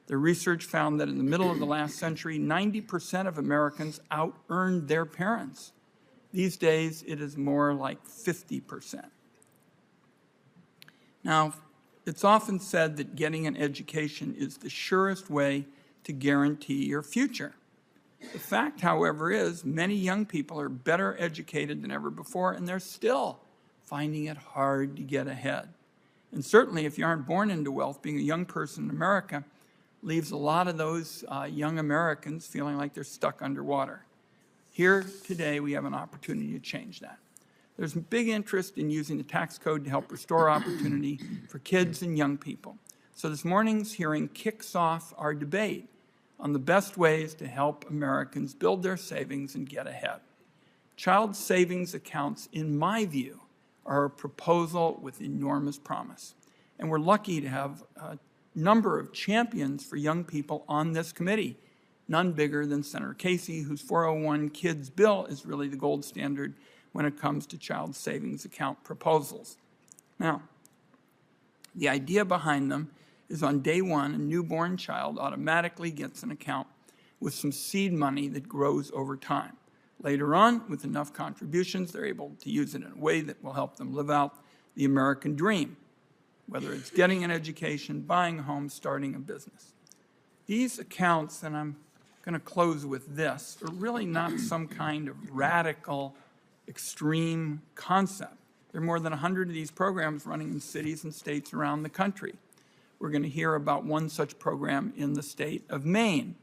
Their research found that in the middle of the last century, 90% of Americans out-earned their parents. These days, it is more like 50%. Now, it's often said that getting an education is the surest way to guarantee your future. The fact, however, is many young people are better educated than ever before, and they're still finding it hard to get ahead. And certainly, if you aren't born into wealth, being a young person in America leaves a lot of those young Americans feeling like they're stuck underwater. Here today, we have an opportunity to change that. There's a big interest in using the tax code to help restore opportunity for kids and young people. So this morning's hearing kicks off our debate on the best ways to help Americans build their savings and get ahead. Child savings accounts, in my view, are a proposal with enormous promise. And we're lucky to have a number of champions for young people on this committee, none bigger than Senator Casey, whose 401 Kids bill is really the gold standard when it comes to child savings account proposals. Now, the idea behind them is on day one, a newborn child automatically gets an account with some seed money that grows over time. Later on, with enough contributions, they're able to use it in a way that will help them live out the American dream, whether it's getting an education, buying a home, starting a business. These accounts, and I'm going to close with this, are really not some kind of radical, extreme concept. There are more than 100 of these programs running in cities and states around the country. We're going to hear about one such program in the state of Maine.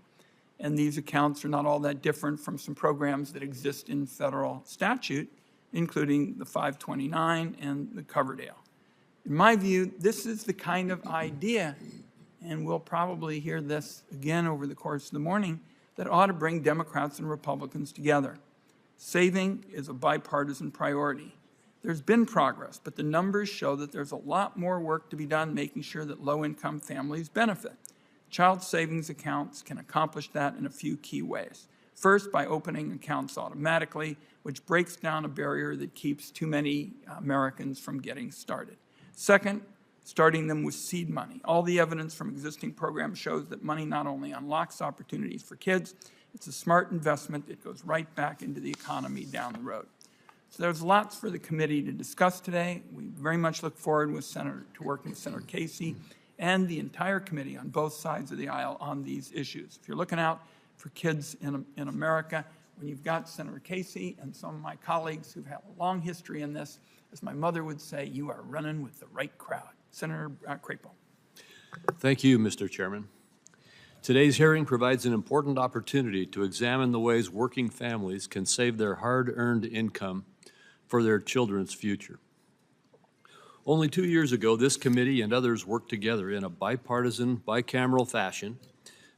And these accounts are not all that different from some programs that exist in federal statute, including the 529 and the Coverdale. In my view, this is the kind of idea, and we'll probably hear this again over the course of the morning, that ought to bring Democrats and Republicans together. Saving is a bipartisan priority. There's been progress, but the numbers show that there's a lot more work to be done making sure that low-income families benefit. Child savings accounts can accomplish that in a few key ways. First, by opening accounts automatically, which breaks down a barrier that keeps too many Americans from getting started. Second, starting them with seed money. All the evidence from existing programs shows that money not only unlocks opportunities for kids, it's a smart investment that goes right back into the economy down the road. So there's lots for the committee to discuss today. We very much look forward to working with Senator Casey and the entire committee on both sides of the aisle on these issues. If you're looking out for kids in America, when you've got Senator Casey and some of my colleagues who've had a long history in this, as my mother would say, you are running with the right crowd. Senator Crapo. Thank you, Mr. Chairman. Today's hearing provides an important opportunity to examine the ways working families can save their hard-earned income for their children's future. Only 2 years ago, this committee and others worked together in a bipartisan, bicameral fashion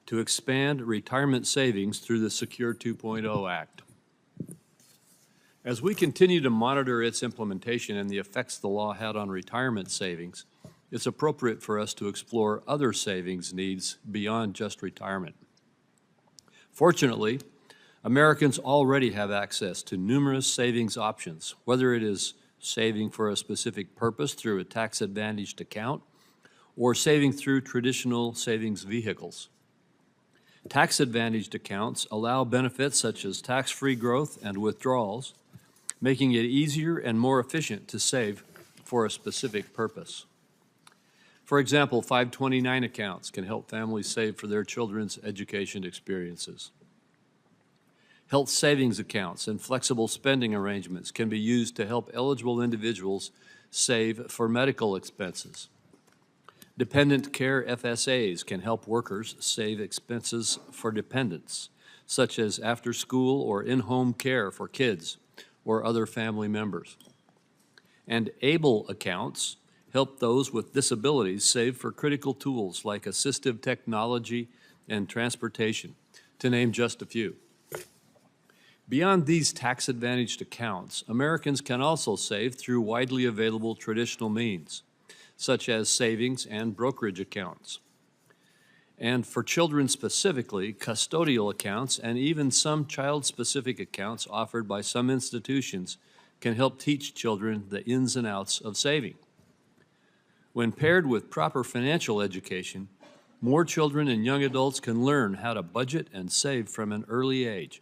to expand retirement savings through the Secure 2.0 Act. As we continue to monitor its implementation and the effects the law had on retirement savings, it's appropriate for us to explore other savings needs beyond just retirement. Fortunately, Americans already have access to numerous savings options, whether it is saving for a specific purpose through a tax-advantaged account or saving through traditional savings vehicles. Tax-advantaged accounts allow benefits such as tax-free growth and withdrawals, making it easier and more efficient to save for a specific purpose. For example, 529 accounts can help families save for their children's education experiences. Health savings accounts and flexible spending arrangements can be used to help eligible individuals save for medical expenses. Dependent care FSAs can help workers save expenses for dependents, such as after-school or in-home care for kids or other family members. And ABLE accounts help those with disabilities save for critical tools like assistive technology and transportation, to name just a few. Beyond these tax-advantaged accounts, Americans can also save through widely available traditional means, such as savings and brokerage accounts. And for children specifically, custodial accounts and even some child-specific accounts offered by some institutions can help teach children the ins and outs of saving. When paired with proper financial education, more children and young adults can learn how to budget and save from an early age,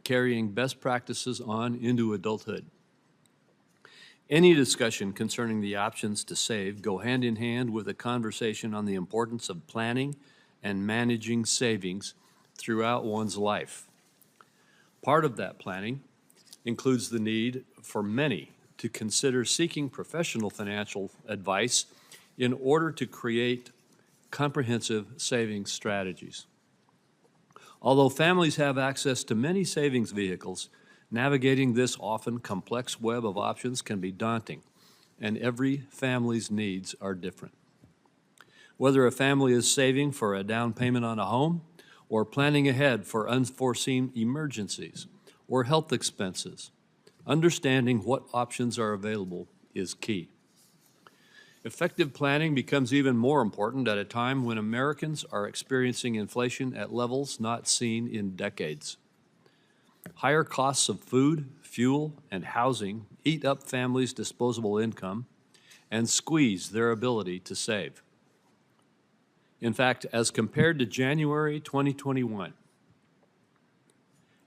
carrying best practices on into adulthood. Any discussion concerning the options to save go hand in hand with a conversation on the importance of planning and managing savings throughout one's life. Part of that planning includes the need for many to consider seeking professional financial advice in order to create comprehensive savings strategies. Although families have access to many savings vehicles, navigating this often complex web of options can be daunting, and every family's needs are different. Whether a family is saving for a down payment on a home, or planning ahead for unforeseen emergencies or health expenses, understanding what options are available is key. Effective planning becomes even more important at a time when Americans are experiencing inflation at levels not seen in decades. Higher costs of food, fuel, and housing eat up families' disposable income and squeeze their ability to save. In fact, as compared to January 2021,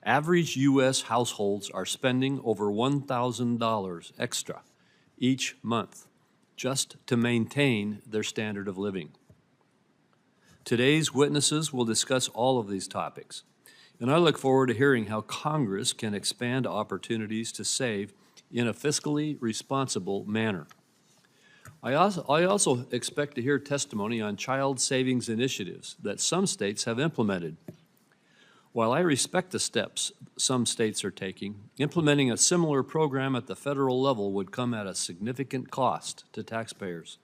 average U.S. households are spending over $1,000 extra each month just to maintain their standard of living. Today's witnesses will discuss all of these topics, and I look forward to hearing how Congress can expand opportunities to save in a fiscally responsible manner. I also expect to hear testimony on child savings initiatives that some states have implemented. While I respect the steps some states are taking, implementing a similar program at the federal level would come at a significant cost to taxpayers.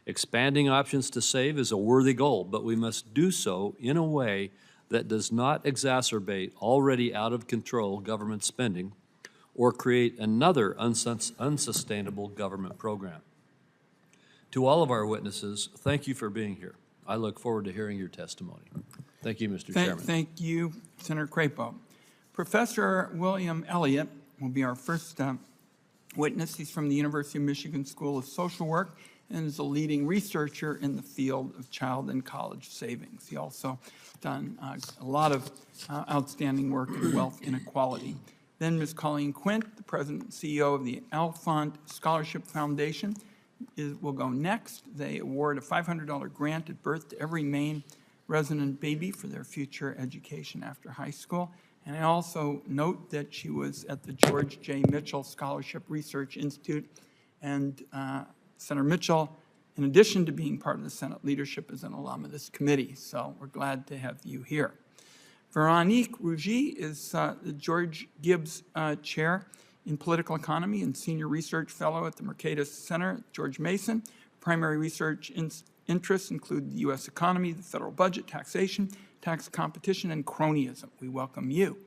Expanding options to save is a worthy goal, but we must do so in a way that does not exacerbate already out of control government spending or create another unsustainable government program. To all of our witnesses, thank you for being here. I look forward to hearing your testimony. Thank you, Mr. Chairman. Thank you, Senator Crapo. Professor William Elliott will be our first witness. He's from the University of Michigan School of Social Work and is a leading researcher in the field of child and college savings. He also done a lot of outstanding work in wealth inequality. Then Ms. Colleen Quint, the President and CEO of the Alfont Scholarship Foundation, will go next. They award a $500 grant at birth to every Maine resident baby for their future education after high school. And I also note that she was at the George J. Mitchell Scholarship Research Institute. And Senator Mitchell, in addition to being part of the Senate leadership, is an alum of this committee. So we're glad to have you here. Veronique Rougy is the George Gibbs Chair in Political Economy and Senior Research Fellow at the Mercatus Center at George Mason. Primary research interests include the U.S. economy, the federal budget, taxation, tax competition, and cronyism. We welcome you.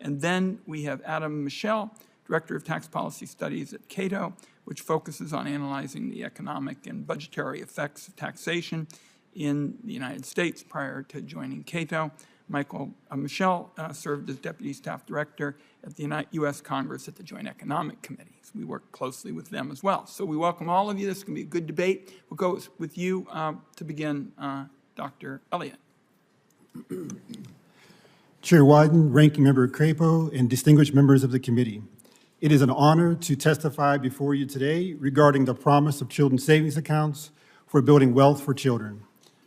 And then we have Adam Michel, Director of Tax Policy Studies at Cato, which focuses on analyzing the economic and budgetary effects of taxation in the United States prior to joining Cato. Michel served as Deputy Staff Director at the U.S. Congress at the Joint Economic Committee. So we work closely with them as well. So we welcome all of you. This is going to be a good debate. We'll go with you to begin, Dr. Elliott. Chair Wyden, Ranking Member Crapo, and distinguished members of the committee. It is an honor to testify before you today regarding the promise of children's savings accounts for building wealth for children.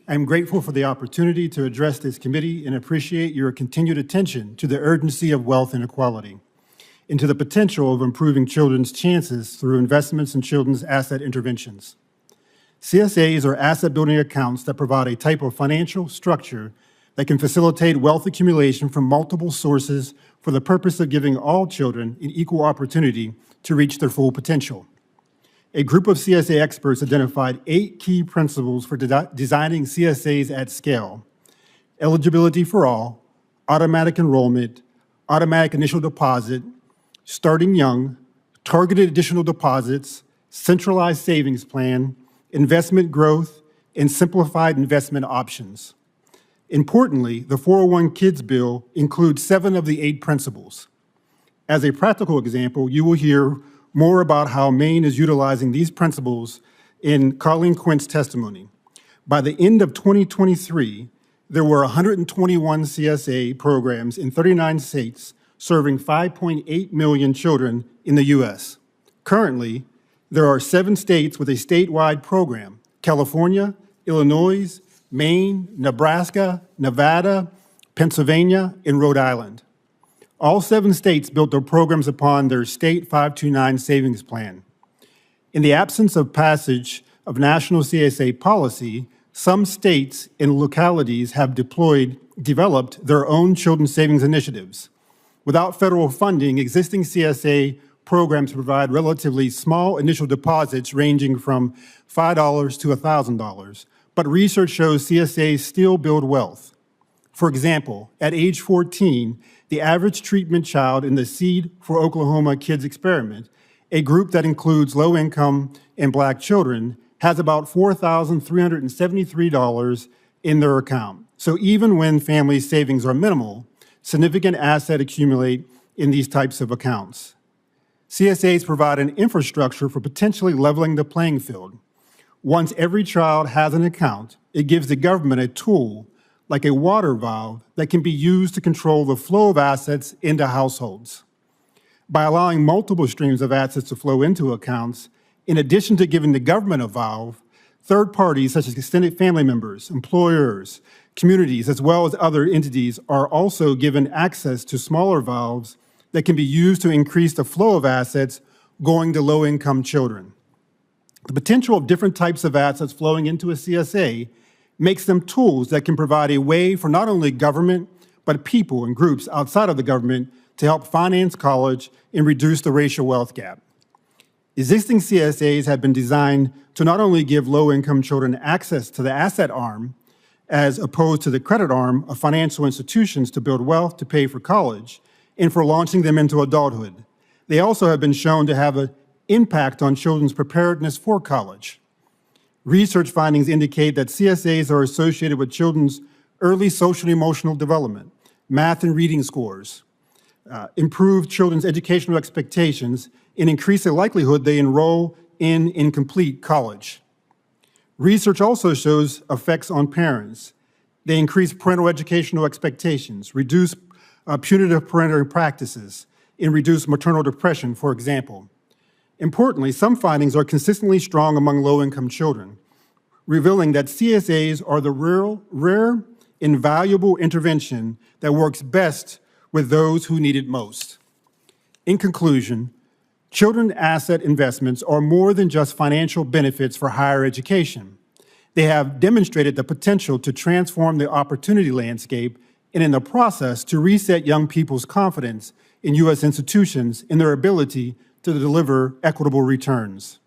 I am grateful for the opportunity to address this committee and appreciate your continued attention to the urgency of wealth inequality and to the potential of improving children's chances through investments in children's asset interventions. CSAs are asset-building accounts that provide a type of financial structure that can facilitate wealth accumulation from multiple sources for the purpose of giving all children an equal opportunity to reach their full potential. A group of CSA experts identified 8 key principles for designing CSAs at scale: eligibility for all, automatic enrollment, automatic initial deposit, starting young, targeted additional deposits, centralized savings plan, investment growth, and simplified investment options. Importantly, the 401 Kids Bill includes 7 of the 8 principles. As a practical example, you will hear more about how Maine is utilizing these principles in Colleen Quint's testimony. By the end of 2023, there were 121 CSA programs in 39 states serving 5.8 million children in the U.S. Currently, there are 7 states with a statewide program: California, Illinois, Maine, Nebraska, Nevada, Pennsylvania, and Rhode Island. All 7 states built their programs upon their state 529 savings plan. In the absence of passage of national CSA policy, some states and localities have developed their own children's savings initiatives. Without federal funding, existing CSA programs provide relatively small initial deposits ranging from $5 to $1,000, but research shows CSAs still build wealth. For example, at age 14, the average treatment child in the Seed for Oklahoma Kids experiment, a group that includes low-income and Black children, has about $4,373 in their account. So even when family savings are minimal, significant assets accumulate in these types of accounts. CSAs provide an infrastructure for potentially leveling the playing field. Once every child has an account, it gives the government a tool, like a water valve, that can be used to control the flow of assets into households. By allowing multiple streams of assets to flow into accounts, in addition to giving the government a valve, third parties such as extended family members, employers, communities, as well as other entities are also given access to smaller valves that can be used to increase the flow of assets going to low-income children. The potential of different types of assets flowing into a CSA makes them tools that can provide a way for not only government, but people and groups outside of the government to help finance college and reduce the racial wealth gap. Existing CSAs have been designed to not only give low-income children access to the asset arm, as opposed to the credit arm of financial institutions to build wealth to pay for college, and for launching them into adulthood. They also have been shown to have an impact on children's preparedness for college. Research findings indicate that CSAs are associated with children's early social and emotional development, math and reading scores, improve children's educational expectations, and increase the likelihood they enroll in and complete college. Research also shows effects on parents. They increase parental educational expectations, reduce punitive parental practices, and reduce maternal depression, for example. Importantly, some findings are consistently strong among low-income children, revealing that CSAs are the rare and valuable intervention that works best with those who need it most. In conclusion, children asset investments are more than just financial benefits for higher education. They have demonstrated the potential to transform the opportunity landscape and in the process to reset young people's confidence in U.S. institutions and their ability to deliver equitable returns.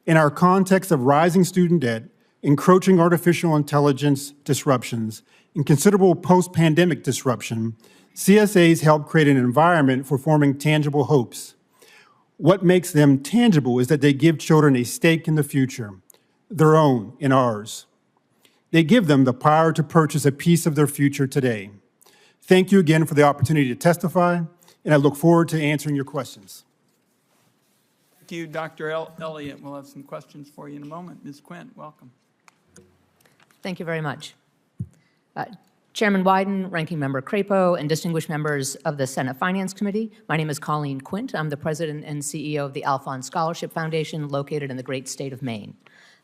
In our context of rising student debt, encroaching artificial intelligence disruptions, and considerable post-pandemic disruption, CSAs help create an environment for forming tangible hopes. What makes them tangible is that they give children a stake in the future, their own and ours. They give them the power to purchase a piece of their future today. Thank you again for the opportunity to testify, and I look forward to answering your questions. Thank you, Dr. Elliott. We'll have some questions for you in a moment. Ms. Quint, welcome. Thank you very much. Chairman Wyden, Ranking Member Crapo, and distinguished members of the Senate Finance Committee, my name is Colleen Quint. I'm the president and CEO of the Alphonse Scholarship Foundation located in the great state of Maine.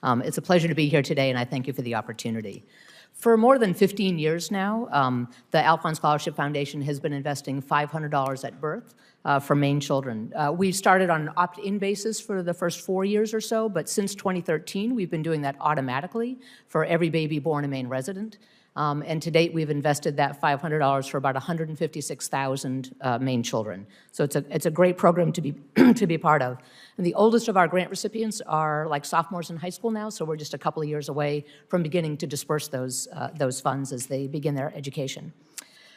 It's a pleasure to be here today, and I thank you for the opportunity. For more than 15 years now, the Alphonse Scholarship Foundation has been investing $500 at birth for Maine children. We started on an opt-in basis for the first 4 years or so, but since 2013, we've been doing that automatically for every baby born a Maine resident. And to date, we've invested that $500 for about 156,000 Maine children. So it's a great program to be to be part of. And the oldest of our grant recipients are like sophomores in high school now, so we're just a couple of years away from beginning to disperse those funds as they begin their education.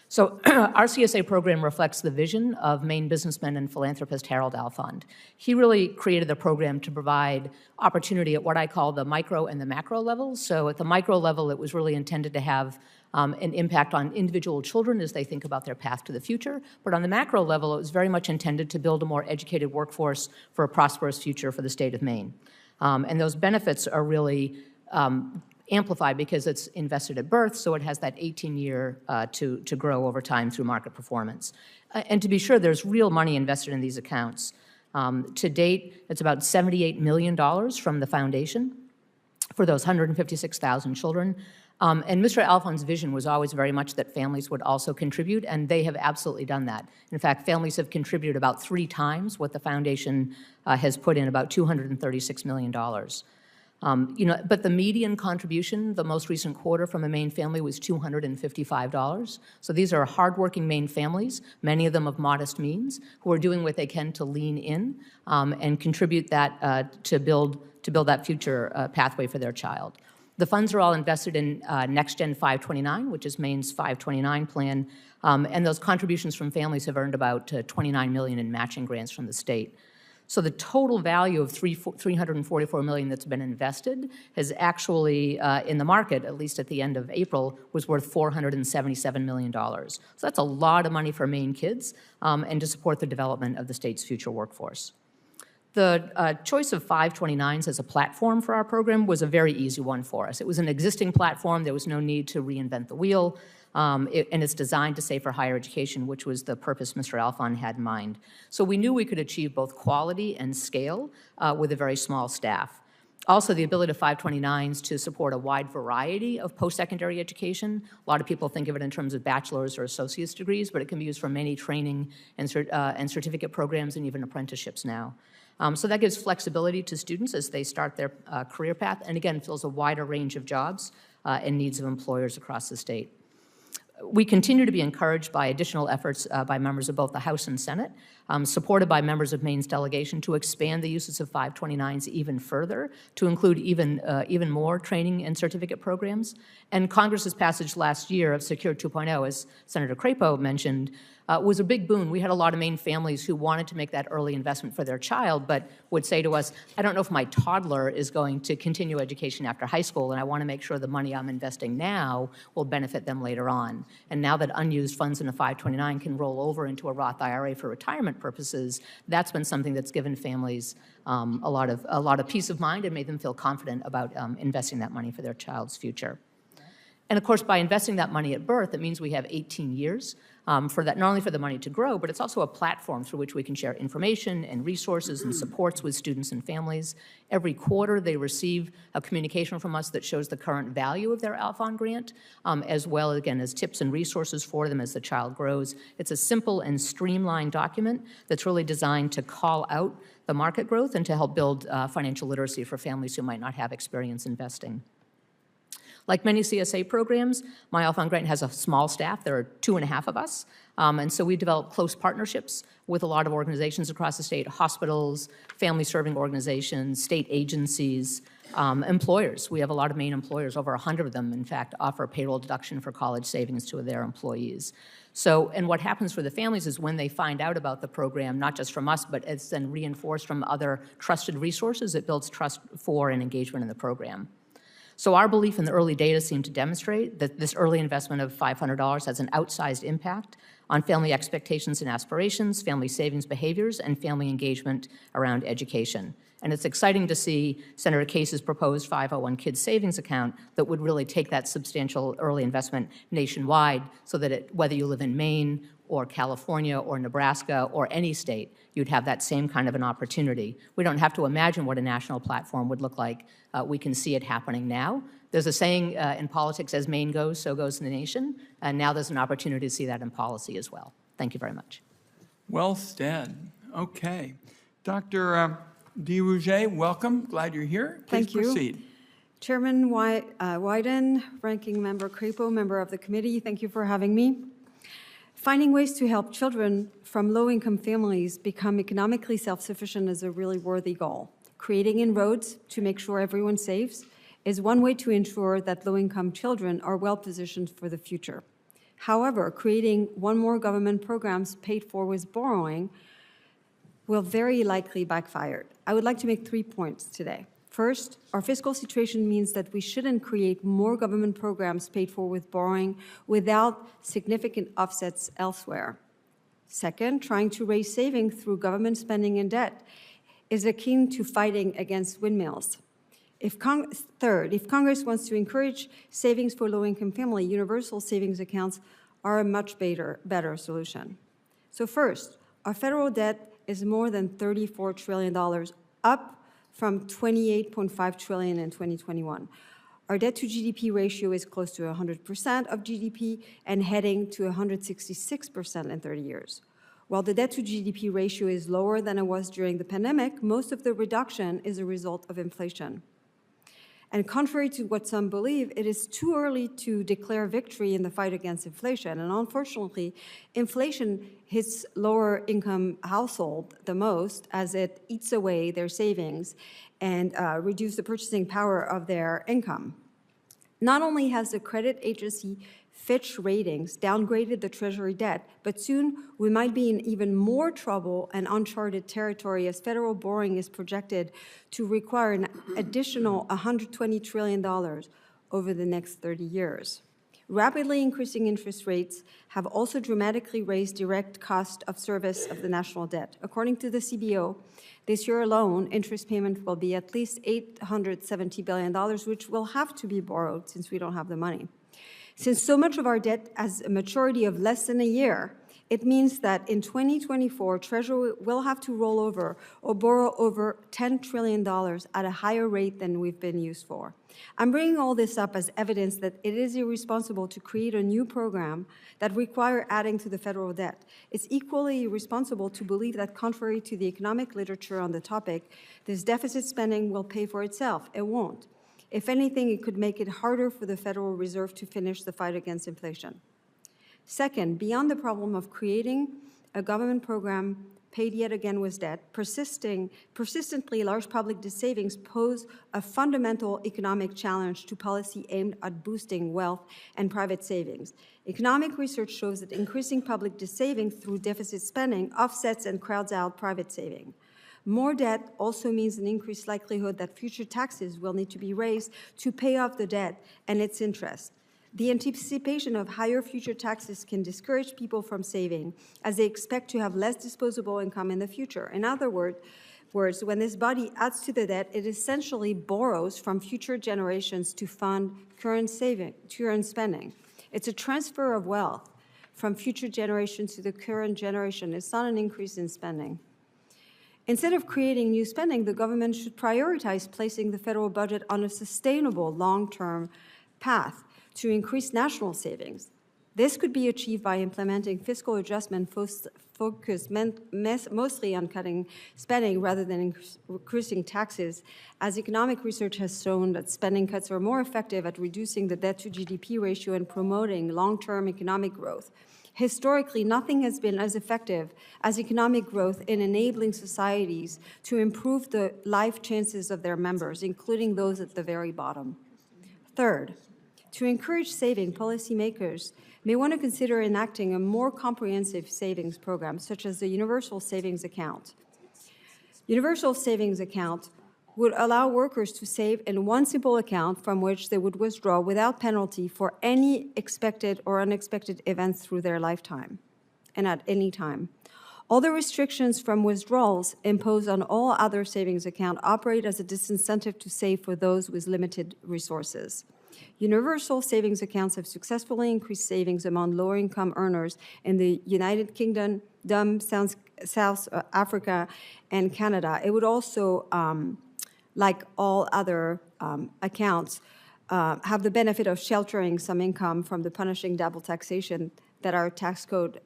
So our CSA program reflects the vision of Maine businessman and philanthropist Harold Alfond. He really created the program to provide opportunity at what I call the micro and the macro levels. So at the micro level, it was really intended to have an impact on individual children as they think about their path to the future. But on the macro level, it was very much intended to build a more educated workforce for a prosperous future for the state of Maine. And those benefits are really amplified because it's invested at birth, so it has that 18-year to grow over time through market performance. And to be sure, there's real money invested in these accounts. To date, it's about $78 million from the foundation for those 156,000 children. And Mr. Alfon's vision was always very much that families would also contribute, and they have absolutely done that. In fact, families have contributed about 3 times what the foundation has put in, about $236 million. But the median contribution, the most recent quarter from a Maine family, was $255. So these are hardworking Maine families, many of them of modest means, who are doing what they can to lean in and contribute that to build that future pathway for their child. The funds are all invested in Next Gen 529, which is Maine's 529 plan, and those contributions from families have earned about $29 million in matching grants from the state. So the total value of $344 million that's been invested has actually, in the market, at least at the end of April, was worth $477 million. So that's a lot of money for Maine kids and to support the development of the state's future workforce. The choice of 529s as a platform for our program was a very easy one for us. It was an existing platform. There was no need to reinvent the wheel, and it's designed to save for higher education, which was the purpose Mr. Alfon had in mind. So we knew we could achieve both quality and scale with a very small staff. Also, the ability of 529s to support a wide variety of post-secondary education. A lot of people think of it in terms of bachelor's or associate's degrees, but it can be used for many training and certificate programs and even apprenticeships now. So that gives flexibility to students as they start their career path, and again, fills a wider range of jobs and needs of employers across the state. We continue to be encouraged by additional efforts by members of both the House and Senate, supported by members of Maine's delegation, to expand the uses of 529s even further, to include even more training and certificate programs. And Congress's passage last year of Secure 2.0, as Senator Crapo mentioned, was a big boon. We had a lot of Maine families who wanted to make that early investment for their child, but would say to us, I don't know if my toddler is going to continue education after high school, and I want to make sure the money I'm investing now will benefit them later on. And now that unused funds in a 529 can roll over into a Roth IRA for retirement purposes, that's been something that's given families a lot of peace of mind and made them feel confident about investing that money for their child's future. And of course, by investing that money at birth, it means we have 18 years for that, not only for the money to grow, but it's also a platform through which we can share information and resources and supports with students and families. Every quarter, they receive a communication from us that shows the current value of their Alfon grant, as well, again, as tips and resources for them as the child grows. It's a simple and streamlined document that's really designed to call out the market growth and to help build financial literacy for families who might not have experience investing. Like many CSA programs, my Alfon grant has a small staff. There are 2.5 of us. And so we develop close partnerships with a lot of organizations across the state, hospitals, family-serving organizations, state agencies, employers. We have a lot of Maine employers, over 100 of them, in fact, offer payroll deduction for college savings to their employees. So, and what happens for the families is when they find out about the program, not just from us, but it's then reinforced from other trusted resources, it builds trust for and engagement in the program. So our belief in the early data seemed to demonstrate that this early investment of $500 has an outsized impact on family expectations and aspirations, family savings behaviors, and family engagement around education. And it's exciting to see Senator Case's proposed 501 Kids Savings Account that would really take that substantial early investment nationwide so that whether you live in Maine or California or Nebraska or any state, you'd have that same kind of an opportunity. We don't have to imagine what a national platform would look like. We can see it happening now. There's a saying in politics, as Maine goes, so goes the nation. And now there's an opportunity to see that in policy as well. Thank you very much. Well said. Okay. Dr. DeRouget, welcome. Glad you're here. Please Thank you. proceed. Chairman Wyden, Ranking Member Crapo, member of the committee, thank you for having me. Finding ways to help children from low-income families become economically self-sufficient is a really worthy goal. Creating inroads to make sure everyone saves is one way to ensure that low-income children are well-positioned for the future. However, creating one more government programs paid for with borrowing will very likely backfire. I would like to make 3 points today. First, our fiscal situation means that we shouldn't create more government programs paid for with borrowing without significant offsets elsewhere. Second, trying to raise savings through government spending and debt is akin to fighting against windmills. Third, if Congress wants to encourage savings for low-income family, universal savings accounts are a much better solution. So first, our federal debt is more than $34 trillion, up from $28.5 trillion in 2021. Our debt to GDP ratio is close to 100% of GDP and heading to 166% in 30 years. While the debt to GDP ratio is lower than it was during the pandemic, most of the reduction is a result of inflation. And contrary to what some believe, it is too early to declare victory in the fight against inflation. And unfortunately, inflation hits lower income households the most as it eats away their savings and reduces the purchasing power of their income. Not only has the credit agency Fitch Ratings downgraded the Treasury debt, but soon we might be in even more trouble and uncharted territory as federal borrowing is projected to require an additional $120 trillion over the next 30 years. Rapidly increasing interest rates have also dramatically raised direct cost of service of the national debt. According to the CBO, this year alone, interest payment will be at least $870 billion, which will have to be borrowed since we don't have the money. Since so much of our debt has a maturity of less than a year, it means that in 2024, Treasury will have to roll over or borrow over $10 trillion at a higher rate than we've been used for. I'm bringing all this up as evidence that it is irresponsible to create a new program that requires adding to the federal debt. It's equally irresponsible to believe that, contrary to the economic literature on the topic, this deficit spending will pay for itself. It won't. If anything, it could make it harder for the Federal Reserve to finish the fight against inflation. Second, beyond the problem of creating a government program paid yet again with debt, persistently large public savings pose a fundamental economic challenge to policy aimed at boosting wealth and private savings. Economic research shows that increasing public savings through deficit spending offsets and crowds out private saving. More debt also means an increased likelihood that future taxes will need to be raised to pay off the debt and its interest. The anticipation of higher future taxes can discourage people from saving, as they expect to have less disposable income in the future. In other words, when this body adds to the debt, it essentially borrows from future generations to fund current spending. It's a transfer of wealth from future generations to the current generation. It's not an increase in spending. Instead of creating new spending, the government should prioritize placing the federal budget on a sustainable long-term path to increase national savings. This could be achieved by implementing fiscal adjustment focused mostly on cutting spending rather than increasing taxes, as economic research has shown that spending cuts are more effective at reducing the debt to GDP ratio and promoting long-term economic growth. Historically, nothing has been as effective as economic growth in enabling societies to improve the life chances of their members, including those at the very bottom. Third, to encourage saving, policymakers may want to consider enacting a more comprehensive savings program, such as the Universal Savings Account. Universal Savings Account would allow workers to save in one simple account from which they would withdraw without penalty for any expected or unexpected events through their lifetime and at any time. All the restrictions from withdrawals imposed on all other savings accounts operate as a disincentive to save for those with limited resources. Universal savings accounts have successfully increased savings among lower-income earners in the United Kingdom, South Africa, and Canada. It would also, like all other accounts, have the benefit of sheltering some income from the punishing double taxation that our tax code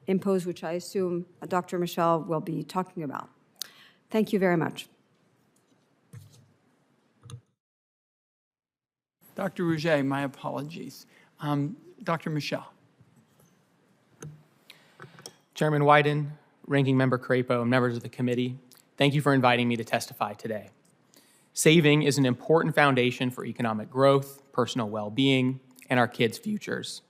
imposed, which I assume Dr. Michel will be talking about. Thank you very much. Dr. Rouget, my apologies. Dr. Michel. Chairman Wyden, Ranking Member Crapo, and members of the committee, thank you for inviting me to testify today. Saving is an important foundation for economic growth, personal well-being, and our kids' futures.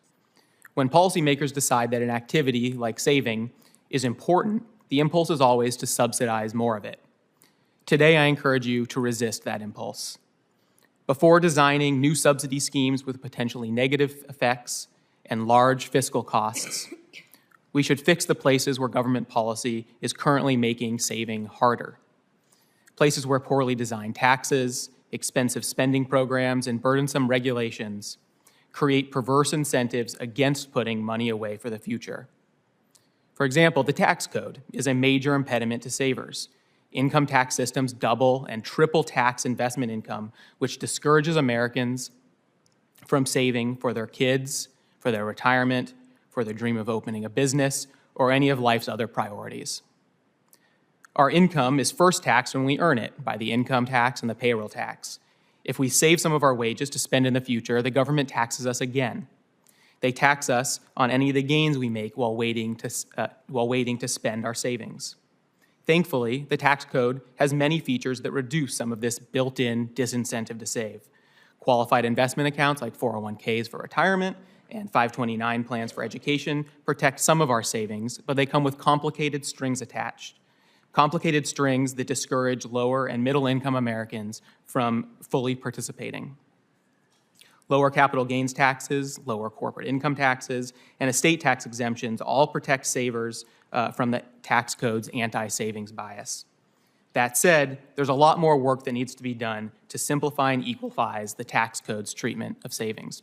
When policymakers decide that an activity like saving is important, the impulse is always to subsidize more of it. Today, I encourage you to resist that impulse. Before designing new subsidy schemes with potentially negative effects and large fiscal costs, we should fix the places where government policy is currently making saving harder. Places where poorly designed taxes, expensive spending programs, and burdensome regulations create perverse incentives against putting money away for the future. For example, the tax code is a major impediment to savers. Income tax systems double and triple tax investment income, which discourages Americans from saving for their kids, for their retirement, for their dream of opening a business, or any of life's other priorities. Our income is first taxed when we earn it by the income tax and the payroll tax. If we save some of our wages to spend in the future, the government taxes us again. They tax us on any of the gains we make while waiting to spend our savings. Thankfully, the tax code has many features that reduce some of this built-in disincentive to save. Qualified investment accounts like 401ks for retirement and 529 plans for education protect some of our savings, but they come with complicated strings attached. Complicated strings that discourage lower and middle income Americans from fully participating. Lower capital gains taxes, lower corporate income taxes, and estate tax exemptions all protect savers from the tax code's anti-savings bias. That said, there's a lot more work that needs to be done to simplify and equalize the tax code's treatment of savings.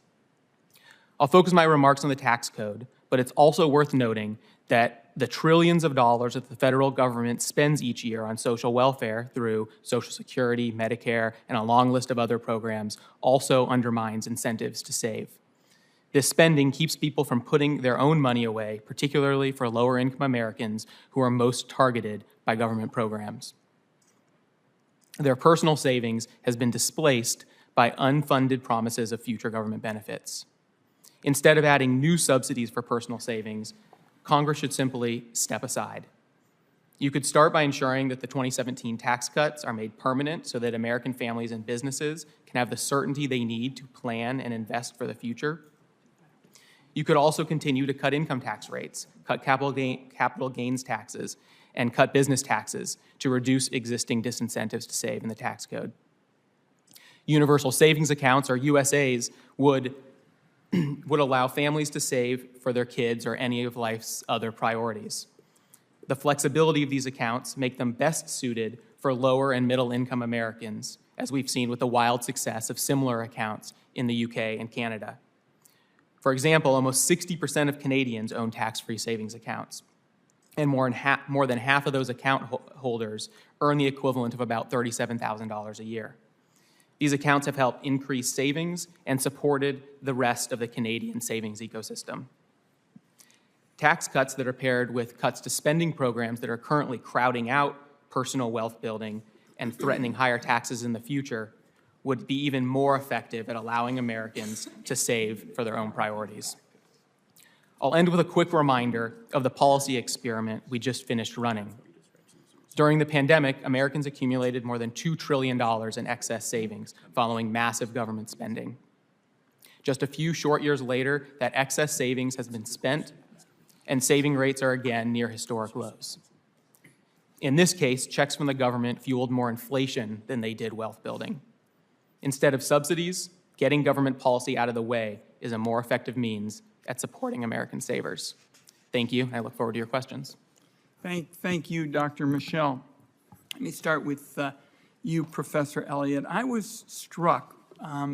I'll focus my remarks on the tax code, but it's also worth noting that the trillions of dollars that the federal government spends each year on social welfare through Social Security, Medicare, and a long list of other programs also undermines incentives to save. This spending keeps people from putting their own money away, particularly for lower-income Americans who are most targeted by government programs. Their personal savings has been displaced by unfunded promises of future government benefits. Instead of adding new subsidies for personal savings, Congress should simply step aside. You could start by ensuring that the 2017 tax cuts are made permanent so that American families and businesses can have the certainty they need to plan and invest for the future. You could also continue to cut income tax rates, cut capital gains taxes, and cut business taxes to reduce existing disincentives to save in the tax code. Universal savings accounts, or USAs, would allow families to save for their kids or any of life's other priorities. The flexibility of these accounts make them best suited for lower and middle income Americans, as we've seen with the wild success of similar accounts in the UK and Canada. For example, almost 60% of Canadians own tax-free savings accounts, and more than half of those account holders earn the equivalent of about $37,000 a year. These accounts have helped increase savings and supported the rest of the Canadian savings ecosystem. Tax cuts that are paired with cuts to spending programs that are currently crowding out personal wealth building and threatening higher taxes in the future would be even more effective at allowing Americans to save for their own priorities. I'll end with a quick reminder of the policy experiment we just finished running. During the pandemic, Americans accumulated more than $2 trillion in excess savings following massive government spending. Just a few short years later, that excess savings has been spent, and saving rates are again near historic lows. In this case, checks from the government fueled more inflation than they did wealth building. Instead of subsidies, getting government policy out of the way is a more effective means at supporting American savers. Thank you, and I look forward to your questions. Thank you, Dr. Michel. Let me start with you, Professor Elliott. I was struck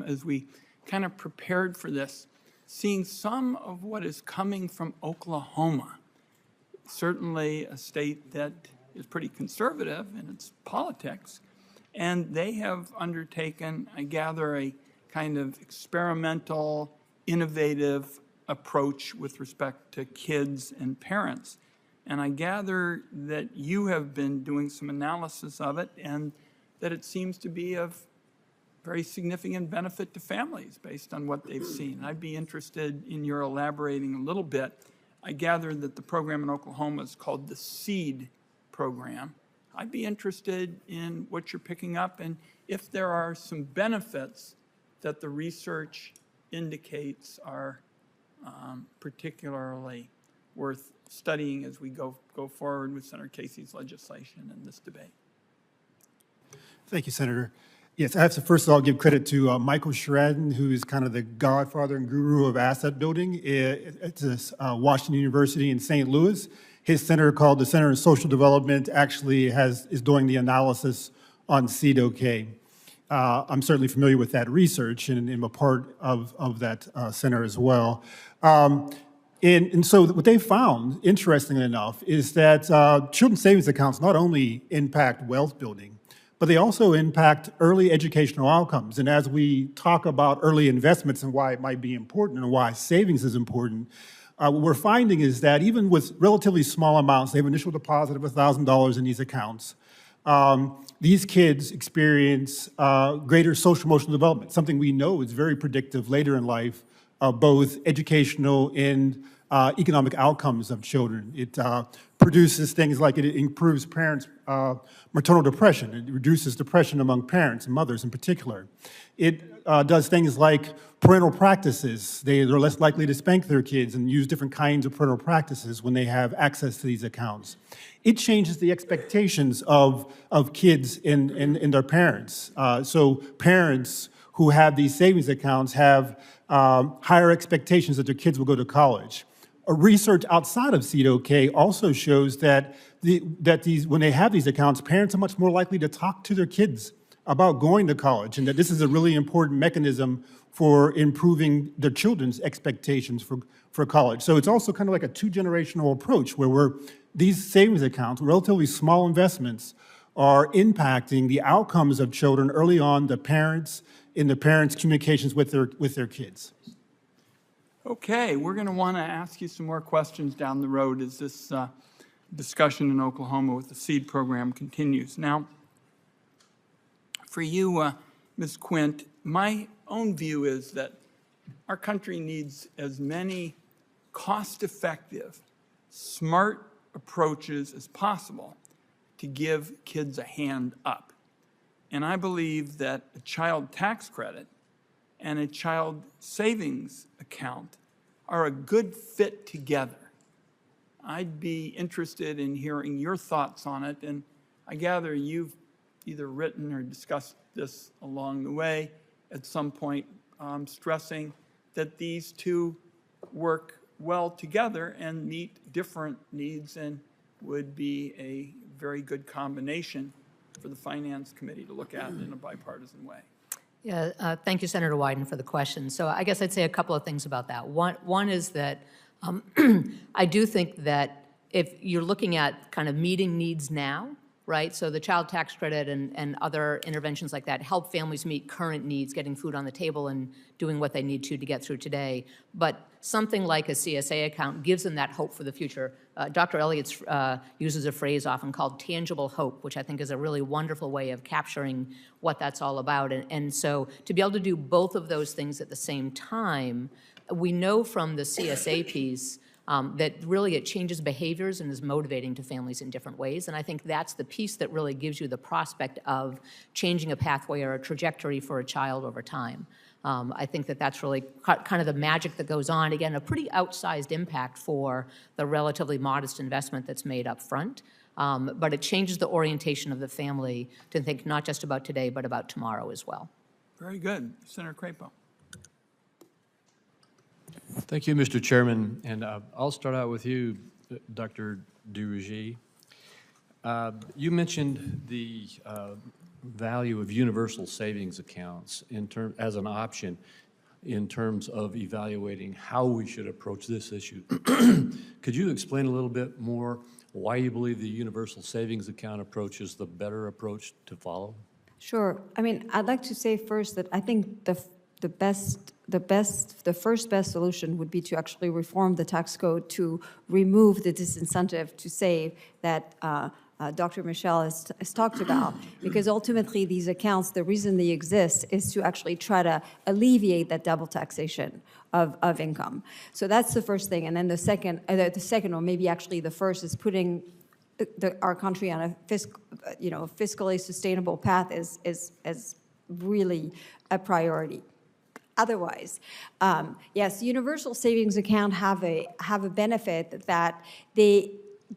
as we kind of prepared for this, seeing some of what is coming from Oklahoma, certainly a state that is pretty conservative in its politics, and they have undertaken, I gather, a kind of experimental, innovative approach with respect to kids and parents. And I gather that you have been doing some analysis of it and that it seems to be of very significant benefit to families based on what they've seen. I'd be interested in your elaborating a little bit. I gather that the program in Oklahoma is called the SEED program. I'd be interested in what you're picking up and if there are some benefits that the research indicates are particularly worth studying as we go forward with Senator Casey's legislation in this debate. Thank you, Senator. Yes, I have to first of all give credit to Michael Shradden, who is kind of the godfather and guru of asset building at Washington University in St. Louis. His center, called the Center of Social Development, actually is doing the analysis on CEDOK. I'm certainly familiar with that research and am a part of that center as well. And so what they found, interestingly enough, is that children's savings accounts not only impact wealth building, but they also impact early educational outcomes. And as we talk about early investments and why it might be important and why savings is important, what we're finding is that even with relatively small amounts, they have initial deposit of $1,000 in these accounts, these kids experience greater social emotional development, something we know is very predictive later in life of both educational and economic outcomes of children. It produces things like it improves parents' maternal depression. It reduces depression among parents and mothers in particular. It does things like parental practices. They're less likely to spank their kids and use different kinds of parental practices when they have access to these accounts. It changes the expectations of kids and their parents. So parents who have these savings accounts have higher expectations that their kids will go to college. Research outside of CEDOK also shows that when they have these accounts, parents are much more likely to talk to their kids about going to college, and that this is a really important mechanism for improving their children's expectations for college. So it's also kind of like a two-generational approach where these savings accounts, relatively small investments, are impacting the outcomes of children early on, the parents, in the parents' communications with their kids. Okay, we're going to want to ask you some more questions down the road as this discussion in Oklahoma with the SEED program continues. Now, for you, Ms. Quint, my own view is that our country needs as many cost-effective, smart approaches as possible to give kids a hand up. And I believe that a child tax credit and a child savings account are a good fit together. I'd be interested in hearing your thoughts on it, and I gather you've either written or discussed this along the way at some point, stressing that these two work well together and meet different needs and would be a very good combination for the Finance Committee to look at in a bipartisan way. Yeah, thank you, Senator Wyden, for the question. So I guess I'd say a couple of things about that. One is that I do think that if you're looking at kind of meeting needs now, right? So the child tax credit and other interventions like that help families meet current needs, getting food on the table and doing what they need to get through today. But something like a CSA account gives them that hope for the future. Dr. Elliott uses a phrase often called tangible hope, which I think is a really wonderful way of capturing what that's all about. And so to be able to do both of those things at the same time, we know from the CSA piece that really it changes behaviors and is motivating to families in different ways. And I think that's the piece that really gives you the prospect of changing a pathway or a trajectory for a child over time. I think that that's really kind of the magic that goes on. Again, a pretty outsized impact for the relatively modest investment that's made up front. But it changes the orientation of the family to think not just about today, but about tomorrow as well. Very good. Senator Crapo. Thank you, Mr. Chairman, and I'll start out with you, Dr. Duruji. You mentioned the value of universal savings accounts as an option in terms of evaluating how we should approach this issue. Could you explain a little bit more why you believe the universal savings account approach is the better approach to follow? Sure. I mean, I'd like to say first that I think the first best solution would be to actually reform the tax code to remove the disincentive to save that Dr. Michel has talked about, because ultimately these accounts, the reason they exist is to actually try to alleviate that double taxation of income. So that's the first thing. And then the second, or maybe actually the first, is putting our country on a fiscally sustainable path is really a priority. Otherwise, yes, universal savings account have a benefit that they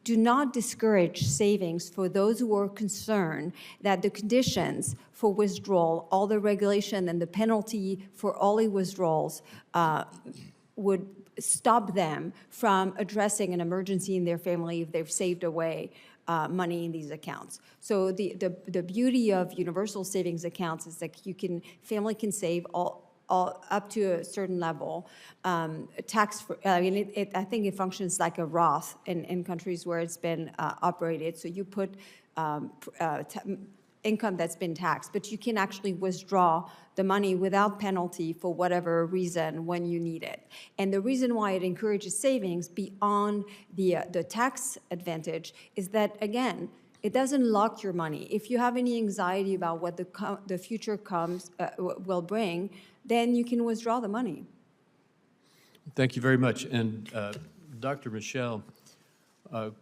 do not discourage savings for those who are concerned that the conditions for withdrawal, all the regulation and the penalty for early withdrawals would stop them from addressing an emergency in their family if they've saved away money in these accounts. So the beauty of universal savings accounts is that family can save all up to a certain level. I think it functions like a Roth in countries where it's been operated. So you put income that's been taxed, but you can actually withdraw the money without penalty for whatever reason when you need it. And the reason why it encourages savings beyond the tax advantage is that, again, it doesn't lock your money. If you have any anxiety about what the future will bring, then you can withdraw the money. Thank you very much. And Dr. Michelle, I'd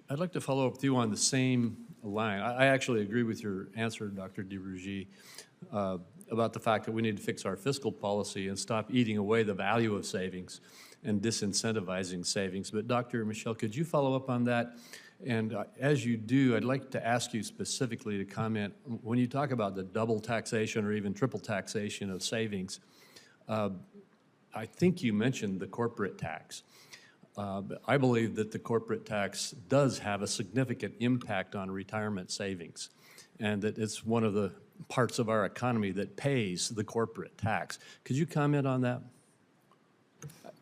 like to follow up with you on the same line. I actually agree with your answer, Dr. DeRougy, about the fact that we need to fix our fiscal policy and stop eating away the value of savings and disincentivizing savings. But Dr. Michelle, could you follow up on that? And as you do, I'd like to ask you specifically to comment, when you talk about the double taxation or even triple taxation of savings, I think you mentioned the corporate tax. I believe that the corporate tax does have a significant impact on retirement savings, and that it's one of the parts of our economy that pays the corporate tax. Could you comment on that?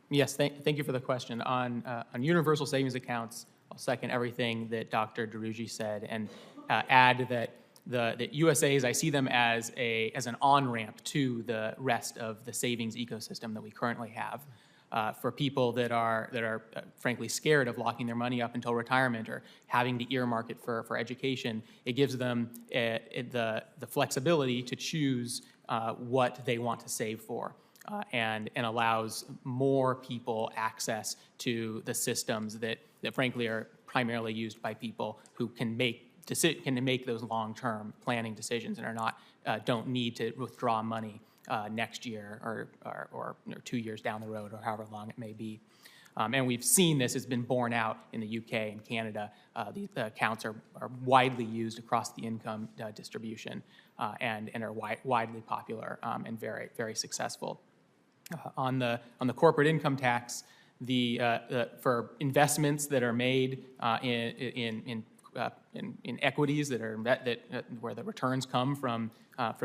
Yes, thank you for the question. On universal savings accounts, I'll second everything that Dr. DeRougy said and add that the USAs, I see them as an on-ramp to the rest of the savings ecosystem that we currently have. For people that are frankly scared of locking their money up until retirement or having to earmark it for education, it gives them the flexibility to choose what they want to save for. And allows more people access to the systems that frankly are primarily used by people who can make those long-term planning decisions and don't need to withdraw money next year or 2 years down the road or however long it may be. And we've seen this has been borne out in the UK and Canada. The accounts are widely used across the income distribution and are widely popular and very, very successful. On the corporate income tax, for investments that are made in equities where the returns come from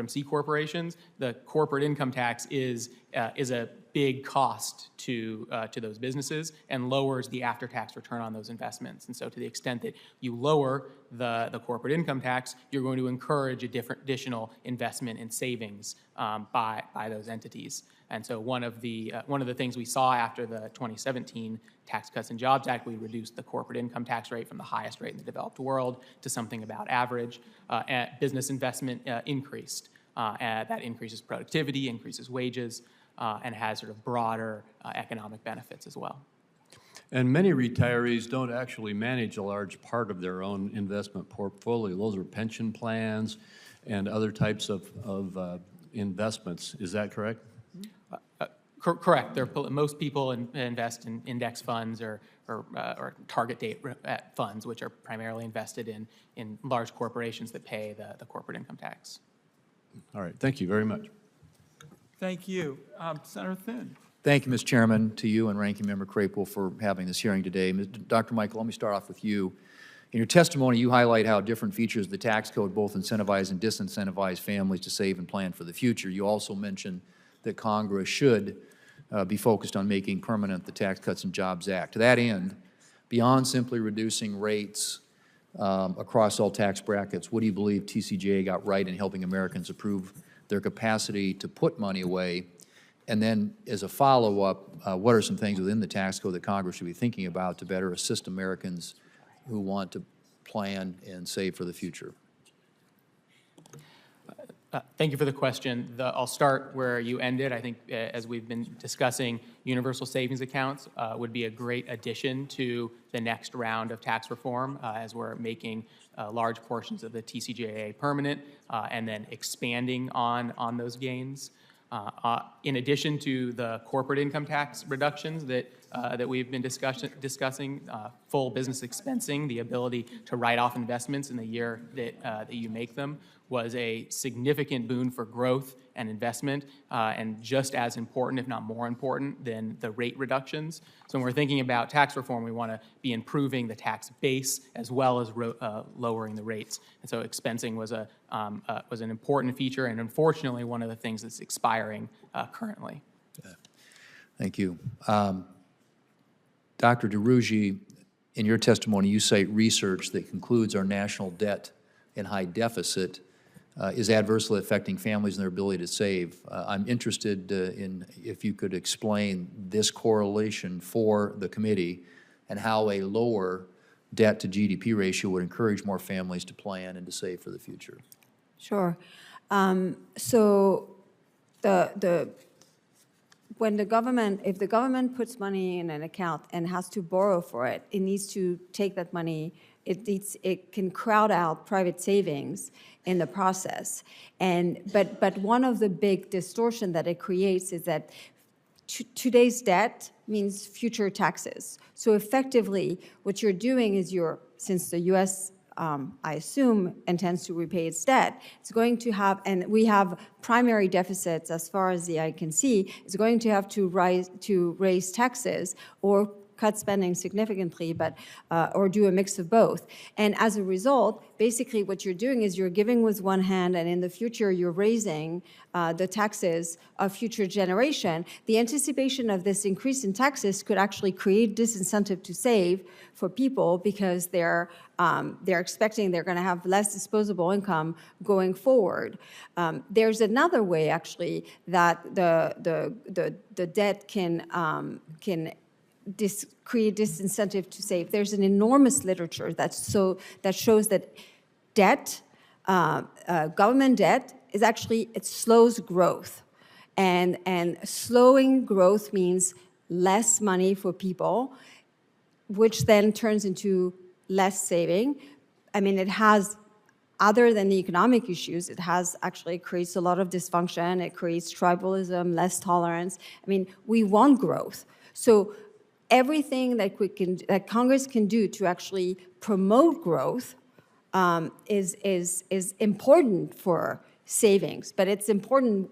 C corporations, the corporate income tax is a big cost to those businesses and lowers the after-tax return on those investments. And so, to the extent that you lower the corporate income tax, you're going to encourage additional investment in savings by those entities. And so, one of the things we saw after the 2017 Tax Cuts and Jobs Act, we reduced the corporate income tax rate from the highest rate in the developed world to something about average. And business investment increased. That increases productivity, increases wages, and has sort of broader economic benefits as well. And many retirees don't actually manage a large part of their own investment portfolio. Those are pension plans and other types of investments. Is that correct? Correct. Most people invest in index funds or target date funds, which are primarily invested in large corporations that pay the corporate income tax. All right. Thank you very much. Thank you. Senator Thune. Thank you, Mr. Chairman, to you and Ranking Member Crapo for having this hearing today. Dr. Michael, let me start off with you. In your testimony, you highlight how different features of the tax code both incentivize and disincentivize families to save and plan for the future. You also mentioned that Congress should be focused on making permanent the Tax Cuts and Jobs Act. To that end, beyond simply reducing rates across all tax brackets, what do you believe TCJA got right in helping Americans improve their capacity to put money away? And then, as a follow-up, what are some things within the tax code that Congress should be thinking about to better assist Americans who want to plan and save for the future? Thank you for the question. I'll start where you ended. I think, as we've been discussing, universal savings accounts would be a great addition to the next round of tax reform, as we're making large portions of the TCJA permanent and then expanding on those gains. In addition to the corporate income tax reductions that that we've been discussing, full business expensing, the ability to write off investments in the year that you make them, was a significant boon for growth and investment, and just as important, if not more important, than the rate reductions. So when we're thinking about tax reform, we want to be improving the tax base as well as lowering the rates. And so expensing was an important feature, and unfortunately, one of the things that's expiring currently. Thank you. Dr. DeRugy, in your testimony, you cite research that concludes our national debt and high deficit is adversely affecting families and their ability to save. I'm interested in if you could explain this correlation for the committee and how a lower debt to GDP ratio would encourage more families to plan and to save for the future. Sure. So when the government, if the government puts money in an account and has to borrow for it, it needs to take that money. It can crowd out private savings in the process. But one of the big distortion that it creates is that today's debt means future taxes. So effectively, what you're doing is since the U.S. I assume, intends to repay its debt, it's going to have, and we have primary deficits as far as the eye can see, it's going to have to raise taxes or cut spending significantly, or do a mix of both. And as a result, basically what you're doing is you're giving with one hand, and in the future you're raising the taxes of future generation. The anticipation of this increase in taxes could actually create disincentive to save for people because they're expecting they're going to have less disposable income going forward. There's another way actually that the debt can create disincentive to save. There's an enormous literature that shows that debt, government debt, is actually, it slows growth. And slowing growth means less money for people, which then turns into less saving. I mean, it has, other than the economic issues, it has actually creates a lot of dysfunction. It creates tribalism, less tolerance. I mean, we want growth. So everything that Congress can do to actually promote growth is important for savings, but it's important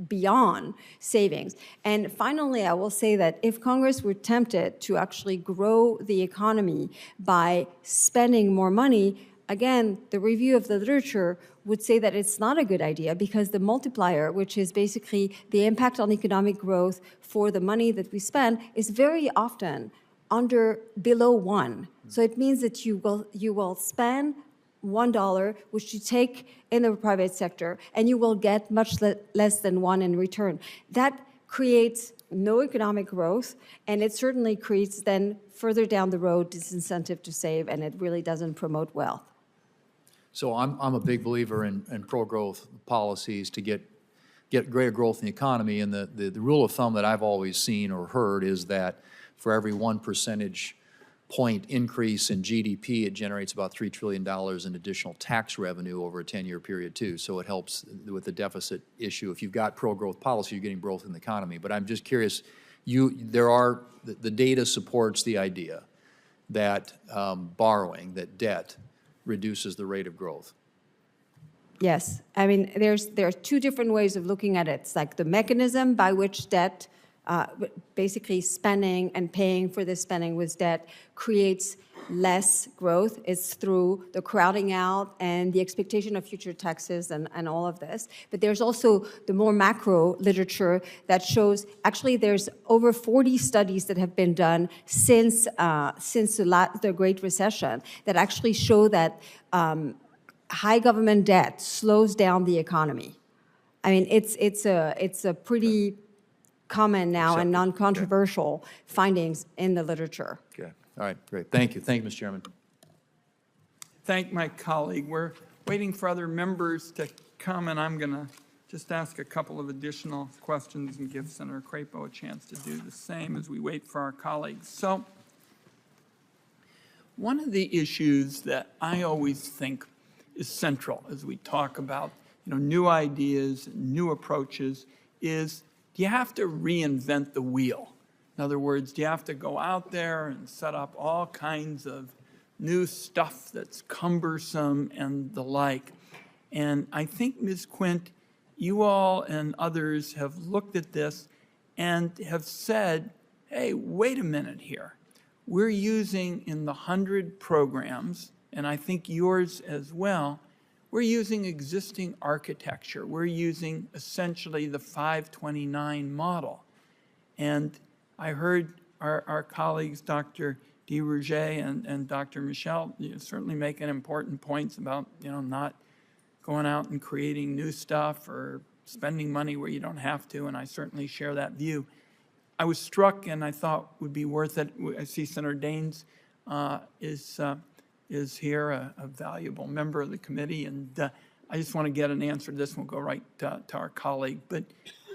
beyond savings. And finally, I will say that if Congress were tempted to actually grow the economy by spending more money, again, the review of the literature would say that it's not a good idea because the multiplier, which is basically the impact on economic growth for the money that we spend, is very often below 1. So it means that you will spend $1, which you take in the private sector, and you will get much less than 1 in return. That creates no economic growth, and it certainly creates then further down the road disincentive to save, and it really doesn't promote wealth. So I'm a big believer in pro-growth policies to get greater growth in the economy, and the rule of thumb that I've always seen or heard is that for every 1 percentage point increase in GDP, it generates about $3 trillion in additional tax revenue over a 10-year period too. So it helps with the deficit issue. If you've got pro-growth policy, you're getting growth in the economy. But I'm just curious, the data supports the idea that borrowing, that debt, reduces the rate of growth. Yes, I mean, there are two different ways of looking at it. It's like the mechanism by which debt, basically spending and paying for this spending with debt creates less growth. It's through the crowding out and the expectation of future taxes and all of this. But there's also the more macro literature that shows, actually there's over 40 studies that have been done since the Great Recession that actually show that high government debt slows down the economy. I mean, it's a pretty common now and non-controversial findings in the literature. Okay. All right, great. Thank you. Thank you, Mr. Chairman. Thank my colleague. We're waiting for other members to come, and I'm going to just ask a couple of additional questions and give Senator Crapo a chance to do the same as we wait for our colleagues. So one of the issues that I always think is central as we talk about new ideas, new approaches, is you have to reinvent the wheel. In other words, do you have to go out there and set up all kinds of new stuff that's cumbersome and the like? And I think, Ms. Quint, you all and others have looked at this and have said, hey, wait a minute here. We're using in the 100 programs, and I think yours as well, we're using existing architecture. We're using essentially the 529 model. And I heard our colleagues, Dr. DeRouget and Dr. Michelle, certainly making important points about, not going out and creating new stuff or spending money where you don't have to, and I certainly share that view. I was struck, and I thought would be worth it. I see Senator Daines is here, a valuable member of the committee, and I just want to get an answer to this, and we'll go right to our colleague. But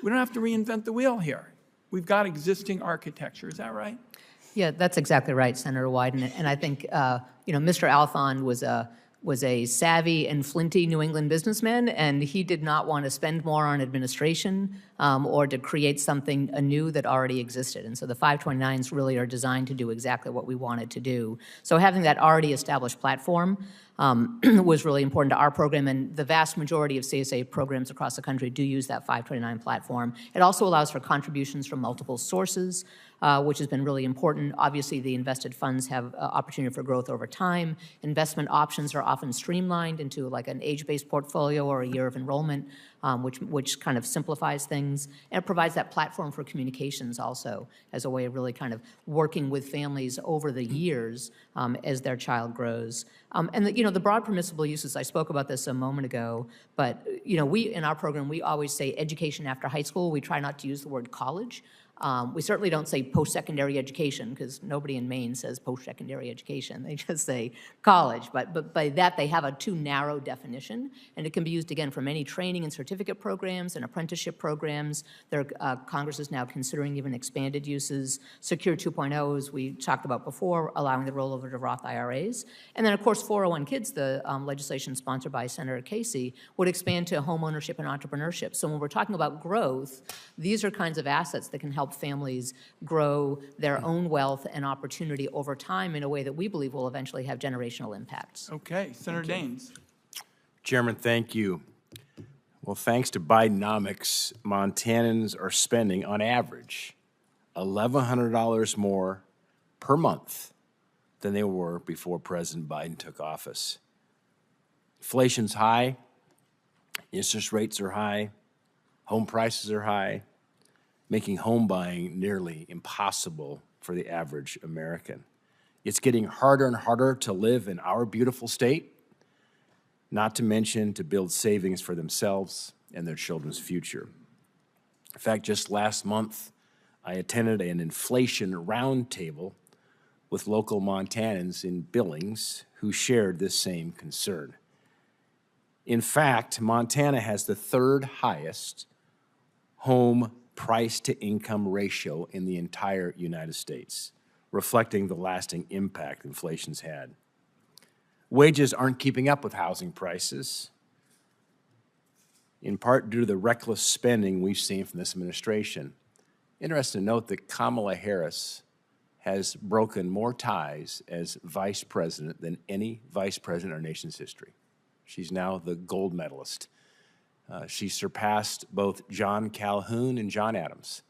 we don't have to reinvent the wheel here. We've got existing architecture. Is that right? Yeah, that's exactly right, Senator Wyden. And I think, Mr. Althon was a savvy and flinty New England businessman, and he did not want to spend more on administration or to create something anew that already existed. And so the 529s really are designed to do exactly what we wanted to do. So having that already established platform was really important to our program, and the vast majority of CSA programs across the country do use that 529 platform. It also allows for contributions from multiple sources, which has been really important. Obviously, the invested funds have opportunity for growth over time. Investment options are often streamlined into like an age-based portfolio or a year of enrollment, which kind of simplifies things. And it provides that platform for communications also as a way of really kind of working with families over the years as their child grows. And the broad permissible uses, I spoke about this a moment ago, but we in our program, we always say education after high school. We try not to use the word college. We certainly don't say post-secondary education because nobody in Maine says post-secondary education. They just say college. But by that, they have a too narrow definition, and it can be used, again, for many training and certificate programs and apprenticeship programs. Congress is now considering even expanded uses. Secure 2.0, as we talked about before, allowing the rollover to Roth IRAs. And then, of course, 401 Kids, the legislation sponsored by Senator Casey, would expand to home ownership and entrepreneurship. So when we're talking about growth, these are kinds of assets that can help families grow their own wealth and opportunity over time in a way that we believe will eventually have generational impacts. Okay, Senator Daines. Chairman, thank you. Well, thanks to Bidenomics, Montanans are spending, on average, $1,100 more per month than they were before President Biden took office. Inflation's high, interest rates are high, home prices are high, making home buying nearly impossible for the average American. It's getting harder and harder to live in our beautiful state, not to mention to build savings for themselves and their children's future. In fact, just last month, I attended an inflation roundtable with local Montanans in Billings who shared this same concern. In fact, Montana has the third highest home price-to-income ratio in the entire United States, reflecting the lasting impact inflation's had. Wages aren't keeping up with housing prices, in part due to the reckless spending we've seen from this administration. Interesting to note that Kamala Harris has broken more ties as vice president than any vice president in our nation's history. She's now the gold medalist. She surpassed both John Calhoun and John Adams.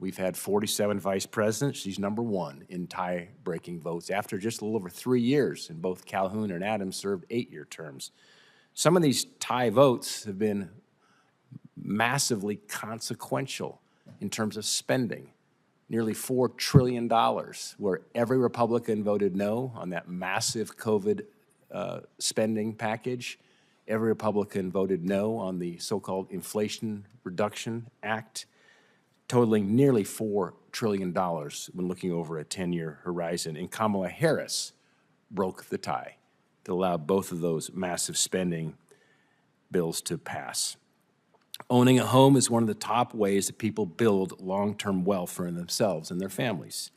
We've had 47 vice presidents. She's number one in tie-breaking votes after just a little over 3 years, and both Calhoun and Adams served 8-year terms. Some of these tie votes have been massively consequential in terms of spending. Nearly $4 trillion, where every Republican voted no on that massive COVID spending package. Every Republican voted no on the so-called Inflation Reduction Act, totaling nearly $4 trillion when looking over a 10-year horizon. And Kamala Harris broke the tie to allow both of those massive spending bills to pass. Owning a home is one of the top ways that people build long-term wealth for themselves and their families.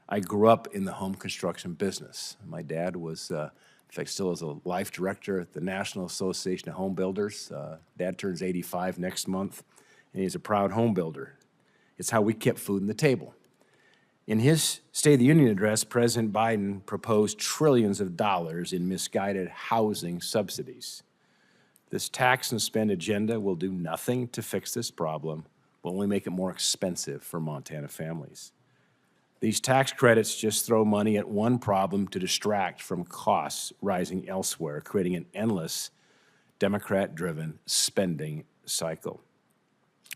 I grew up in the home construction business. My dad was in fact, still is a life director at the National Association of Home Builders. Dad turns 85 next month, and he's a proud home builder. It's how we kept food on the table. In his State of the Union address, President Biden proposed trillions of dollars in misguided housing subsidies. This tax and spend agenda will do nothing to fix this problem, will only make it more expensive for Montana families. These tax credits just throw money at one problem to distract from costs rising elsewhere, creating an endless Democrat-driven spending cycle.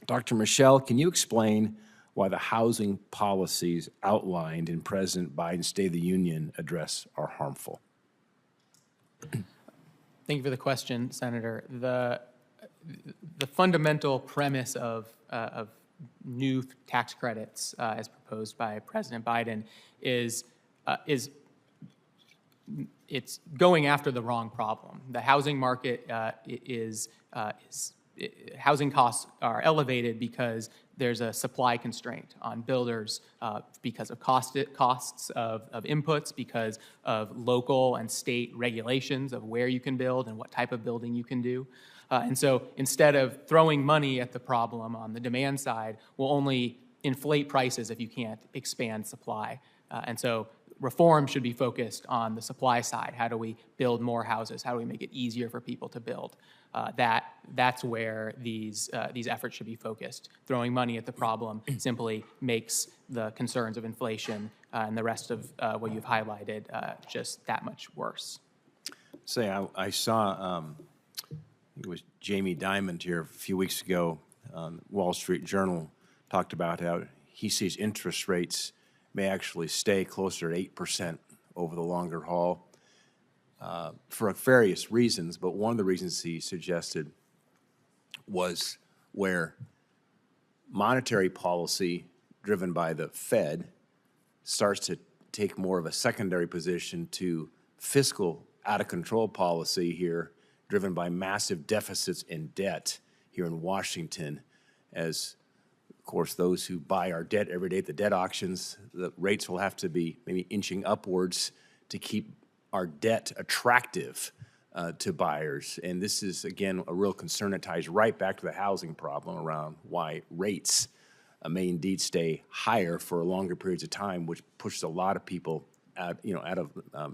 Dr. Michelle, can you explain why the housing policies outlined in President Biden's State of the Union address are harmful? Thank you for the question, Senator. The fundamental premise of new tax credits as proposed by President Biden is it's going after the wrong problem. The housing market housing costs are elevated because there's a supply constraint on builders because of costs of inputs, because of local and state regulations of where you can build and what type of building you can do. And so instead of throwing money at the problem on the demand side, we'll only inflate prices if you can't expand supply. And so reform should be focused on the supply side. How do we build more houses? How do we make it easier for people to build? That's where these efforts should be focused. Throwing money at the problem simply makes the concerns of inflation and the rest of what you've highlighted just that much worse. Say, I saw, it was Jamie Dimon here a few weeks ago on Wall Street Journal talked about how he sees interest rates may actually stay closer to 8% over the longer haul for various reasons, but one of the reasons he suggested was where monetary policy driven by the Fed starts to take more of a secondary position to fiscal out-of-control policy here, driven by massive deficits and debt here in Washington, as, of course, those who buy our debt every day at the debt auctions, the rates will have to be maybe inching upwards to keep our debt attractive to buyers. And this is, again, a real concern that ties right back to the housing problem around why rates may indeed stay higher for longer periods of time, which pushes a lot of people out of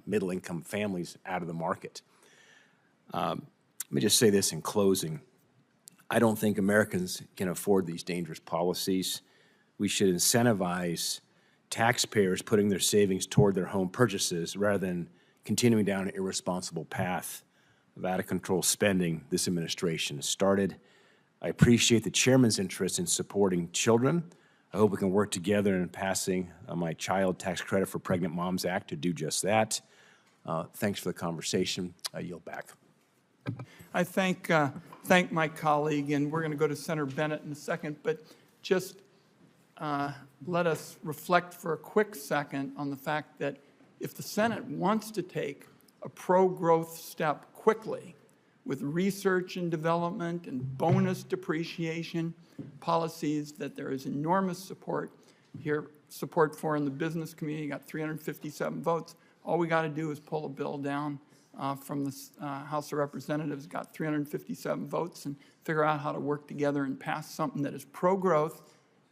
middle-income families out of the market. Let me just say this in closing. I don't think Americans can afford these dangerous policies. We should incentivize taxpayers putting their savings toward their home purchases rather than continuing down an irresponsible path of out-of-control spending this administration has started. I appreciate the chairman's interest in supporting children. I hope we can work together in passing my Child Tax Credit for Pregnant Moms Act to do just that. Thanks for the conversation. I yield back. I thank my colleague, and we're going to go to Senator Bennett in a second, but just let us reflect for a quick second on the fact that if the Senate wants to take a pro-growth step quickly with research and development and bonus depreciation policies that there is enormous support for in the business community, got 357 votes, all we got to do is pull a bill down from the House of Representatives, got 357 votes, and figure out how to work together and pass something that is pro-growth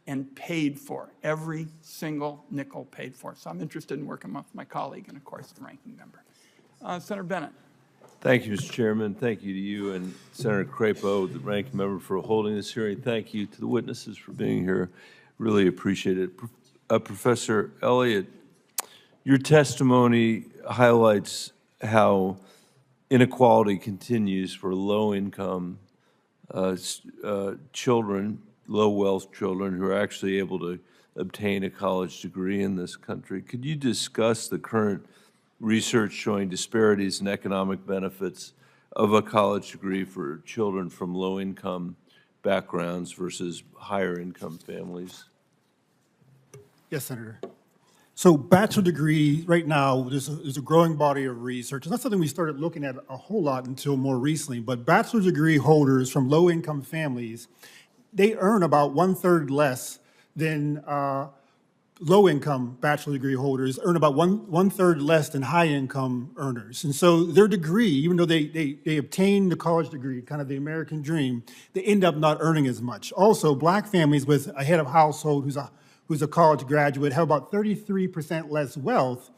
and paid for, every single nickel paid for. So I'm interested in working with my colleague and, of course, the ranking member. Senator Bennett. Thank you, Mr. Chairman. Thank you to you and Senator Crapo, the ranking member, for holding this hearing. Thank you to the witnesses for being here. Really appreciate it. Professor Elliott, your testimony highlights how inequality continues for low-income children, low-wealth children who are actually able to obtain a college degree in this country. Could you discuss the current research showing disparities in economic benefits of a college degree for children from low-income backgrounds versus higher-income families? Yes, Senator. So bachelor degree, right now, there's a growing body of research. It's not something we started looking at a whole lot until more recently, but bachelor degree holders from low-income families, they earn about 1/3 less than low-income bachelor degree holders earn about one third less than high-income earners. And so their degree, even though they obtain the college degree, kind of the American dream, they end up not earning as much. Also, black families with a head of household who's a college graduate have about 33% less wealth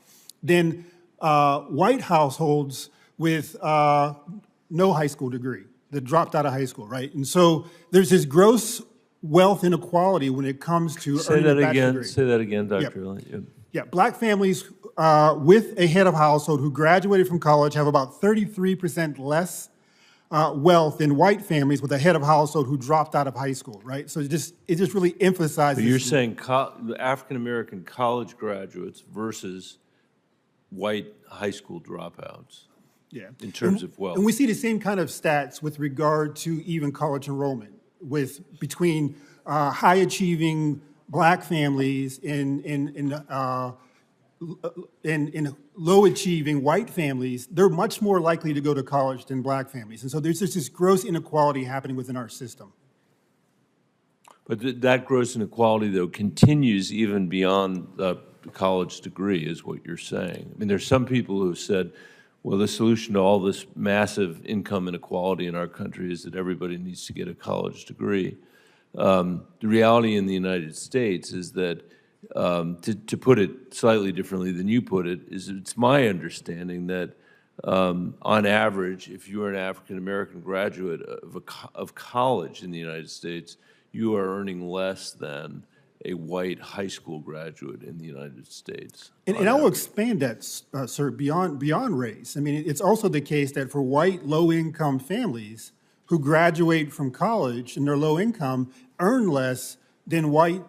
than white households with no high school degree that dropped out of high school, right? And so there's this gross wealth inequality when it comes to earning a bachelor's degree. Say that again, Dr. Yep. Elliott. Yep. Yeah, black families with a head of household who graduated from college have about 33% less wealth than white families with a head of household who dropped out of high school, right? So it just really emphasizes. So you're saying the African-American college graduates versus white high school dropouts, yeah, in terms of wealth. And we see the same kind of stats with regard to even college enrollment, between high-achieving black families and low-achieving white families. They're much more likely to go to college than black families. And so there's just this gross inequality happening within our system. But that gross inequality, though, continues even beyond the college degree, is what you're saying. I mean, there's some people who have said, well, the solution to all this massive income inequality in our country is that everybody needs to get a college degree. The reality in the United States is that, to put it slightly differently than you put it, is it's my understanding that on average, if you're an African-American graduate of college in the United States, you are earning less than a white high school graduate in the United States. And I will expand that, sir, beyond race. I mean, it's also the case that for white low-income families who graduate from college and they're low income earn less than white,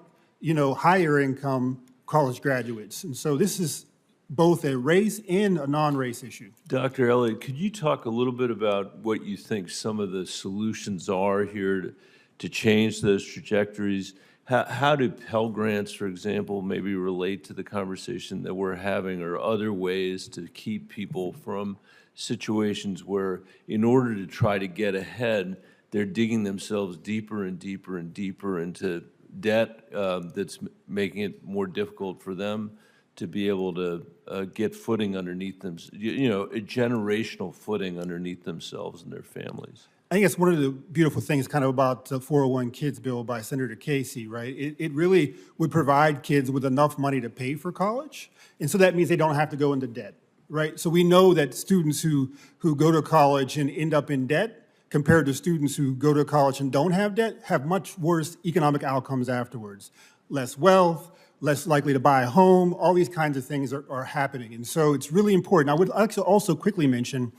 higher income college graduates. And so this is both a race and a non-race issue. Dr. Elliott, could you talk a little bit about what you think some of the solutions are here to change those trajectories? How do Pell Grants, for example, maybe relate to the conversation that we're having, or other ways to keep people from situations where, in order to try to get ahead, they're digging themselves deeper and deeper and deeper into debt that's making it more difficult for them to be able to get footing underneath them, a generational footing underneath themselves and their families? I think that's one of the beautiful things kind of about the 401 Kids bill by Senator Casey, right? It really would provide kids with enough money to pay for college. And so that means they don't have to go into debt, right? So we know that students who go to college and end up in debt compared to students who go to college and don't have debt have much worse economic outcomes afterwards. Less wealth, less likely to buy a home, all these kinds of things are happening. And so it's really important. I would actually also quickly mention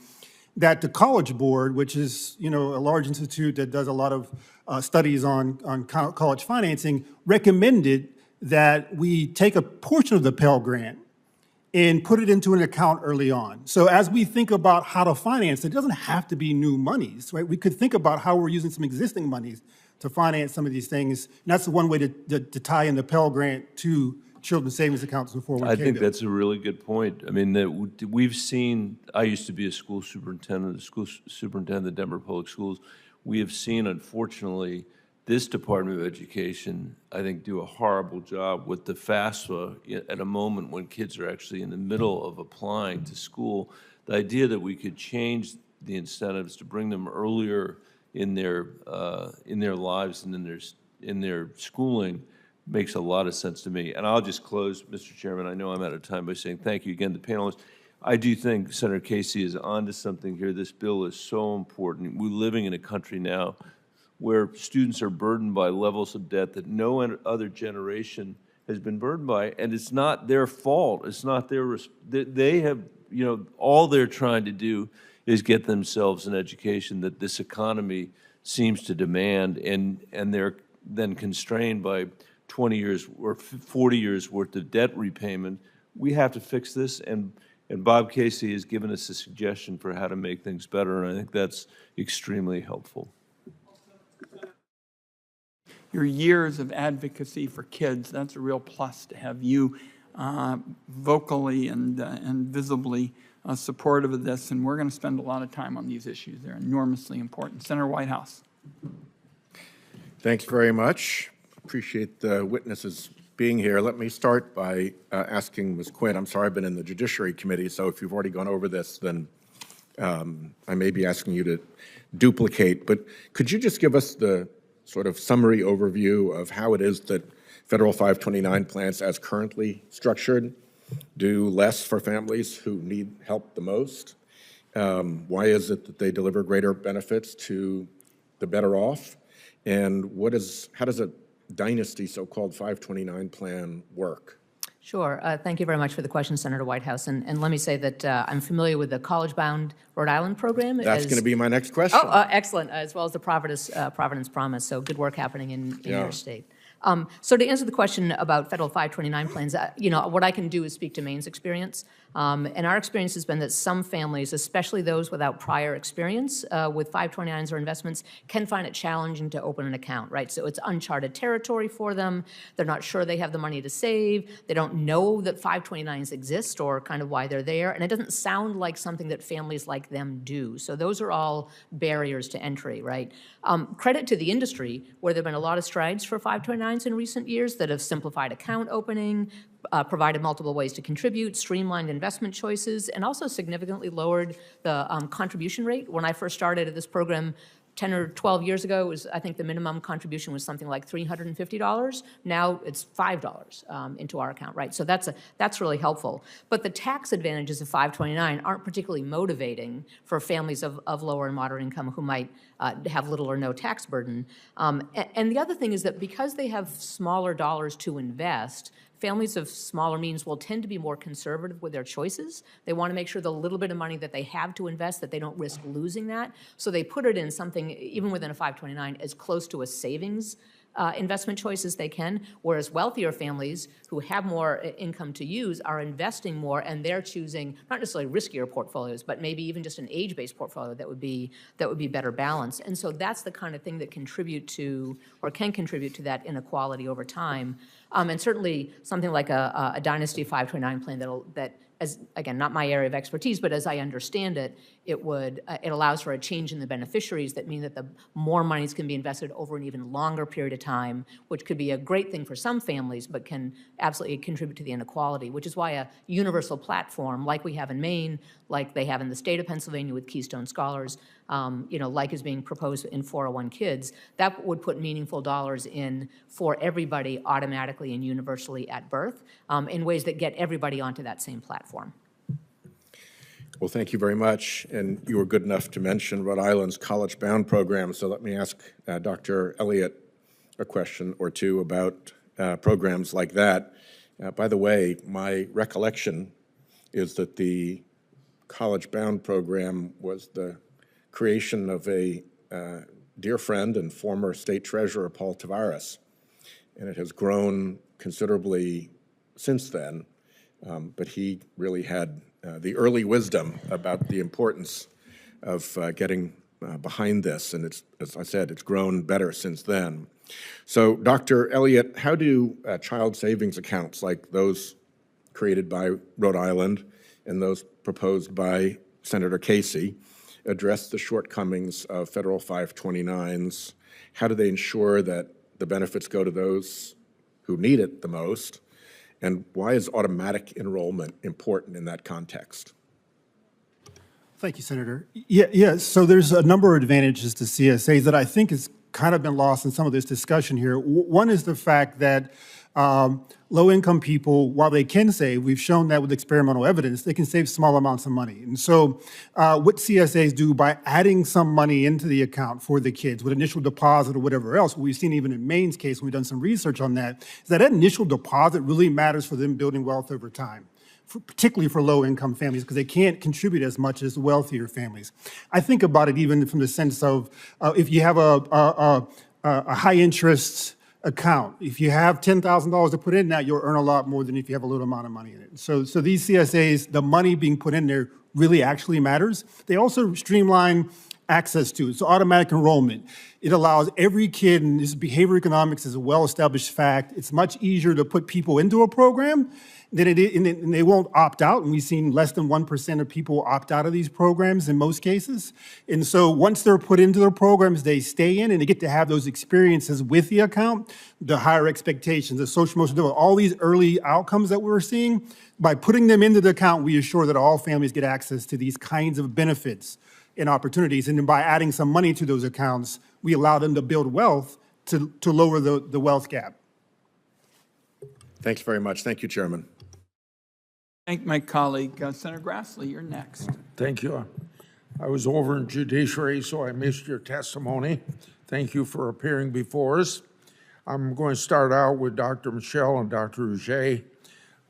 that the College Board, which is a large institute that does a lot of studies on college financing, recommended that we take a portion of the Pell Grant and put it into an account early on. So as we think about how to finance, it doesn't have to be new monies, right? We could think about how we're using some existing monies to finance some of these things. And that's the one way to tie in the Pell Grant to children's savings accounts and 401k. I think that's a really good point. I mean, we've seen, I used to be a school superintendent of the Denver Public Schools. We have seen, unfortunately, this Department of Education, I think, do a horrible job with the FAFSA at a moment when kids are actually in the middle of applying to school. The idea that we could change the incentives to bring them earlier in their lives and in their schooling makes a lot of sense to me. And I'll just close, Mr. Chairman, I know I'm out of time, by saying thank you again to the panelists. I do think Senator Casey is onto something here. This bill is so important. We're living in a country now where students are burdened by levels of debt that no other generation has been burdened by, and it's not their fault. It's not their, they have, all they're trying to do is get themselves an education that this economy seems to demand, and they're then constrained by 20 years or 40 years worth of debt repayment. We have to fix this, and Bob Casey has given us a suggestion for how to make things better, and I think that's extremely helpful. Your years of advocacy for kids, that's a real plus to have you vocally and visibly supportive of this, and we're going to spend a lot of time on these issues. They're enormously important. Senator Whitehouse. Thanks very much. Appreciate the witnesses being here. Let me start by asking Ms. Quinn. I'm sorry, I've been in the Judiciary Committee, so if you've already gone over this, then I may be asking you to duplicate. But could you just give us the sort of summary overview of how it is that federal 529 plans as currently structured do less for families who need help the most? Why is it that they deliver greater benefits to the better off? And how does a dynasty so-called 529 plan work? Sure. Thank you very much for the question, Senator Whitehouse. And let me say that I'm familiar with the College-Bound Rhode Island program. That's going to be my next question. Oh, excellent, as well as the Providence Promise. So good work happening in your state. So to answer the question about federal 529 plans, what I can do is speak to Maine's experience. And our experience has been that some families, especially those without prior experience with 529s or investments, can find it challenging to open an account, right? So it's uncharted territory for them. They're not sure they have the money to save. They don't know that 529s exist or kind of why they're there. And it doesn't sound like something that families like them do. So those are all barriers to entry, right? Credit to the industry, where there have been a lot of strides for 529s in recent years that have simplified account opening, provided multiple ways to contribute, streamlined investment choices, and also significantly lowered the contribution rate. When I first started at this program 10 or 12 years ago, I think the minimum contribution was something like $350. Now it's $5 into our account, right? So that's really helpful. But the tax advantages of 529 aren't particularly motivating for families of lower and moderate income who might have little or no tax burden. And the other thing is that because they have smaller dollars to invest, families of smaller means will tend to be more conservative with their choices. They want to make sure the little bit of money that they have to invest, that they don't risk losing that. So they put it in something, even within a 529, as close to a savings investment choice as they can, whereas wealthier families who have more income to use are investing more, and they're choosing not necessarily riskier portfolios, but maybe even just an age-based portfolio that would be better balanced. And so that's the kind of thing that can contribute to that inequality over time. And certainly something like a Dynasty 529 plan that, as again, not my area of expertise, but as I understand it, it allows for a change in the beneficiaries that mean that the more monies can be invested over an even longer period of time, which could be a great thing for some families, but can absolutely contribute to the inequality, which is why a universal platform like we have in Maine, like they have in the state of Pennsylvania with Keystone Scholars, like is being proposed in 401 Kids, that would put meaningful dollars in for everybody automatically and universally at birth in ways that get everybody onto that same platform. Well, thank you very much. And you were good enough to mention Rhode Island's college-bound program. So let me ask Dr. Elliott a question or two about programs like that. By the way, my recollection is that the college-bound program was the creation of a dear friend and former state treasurer, Paul Tavares, and it has grown considerably since then, but he really had the early wisdom about the importance of getting behind this, and it's, as I said, it's grown better since then. So, Dr. Elliott, how do child savings accounts like those created by Rhode Island and those proposed by Senator Casey address the shortcomings of federal 529s? How do they ensure that the benefits go to those who need it the most? And why is automatic enrollment important in that context? Thank you, Senator. Yeah, so there's a number of advantages to CSAs that I think has kind of been lost in some of this discussion here. One is the fact that low-income people, while they can save, we've shown that with experimental evidence, they can save small amounts of money. And so what CSAs do by adding some money into the account for the kids with initial deposit or whatever else, what we've seen even in Maine's case when we've done some research on that, is that initial deposit really matters for them building wealth over time, particularly for low-income families, because they can't contribute as much as wealthier families. I think about it even from the sense of if you have a high-interest account. If you have $10,000 to put in that, you'll earn a lot more than if you have a little amount of money in it. So these CSAs, the money being put in there really actually matters. They also streamline access to it. So automatic enrollment, it allows every kid, and this behavior economics is a well-established fact, it's much easier to put people into a program than it is, and they won't opt out. And we've seen less than 1% of people opt out of these programs in most cases. And so once they're put into the programs, they stay in and they get to have those experiences with the account, the higher expectations, the social emotional development, all these early outcomes that we're seeing. By putting them into the account, we assure that all families get access to these kinds of benefits and opportunities. And then by adding some money to those accounts, we allow them to build wealth to lower the wealth gap. Thanks very much. Thank you, Chairman. Thank my colleague, Senator Grassley. You're next. Thank you. I was over in Judiciary, so I missed your testimony. Thank you for appearing before us. I'm going to start out with Dr. Michelle and Dr. Rouget.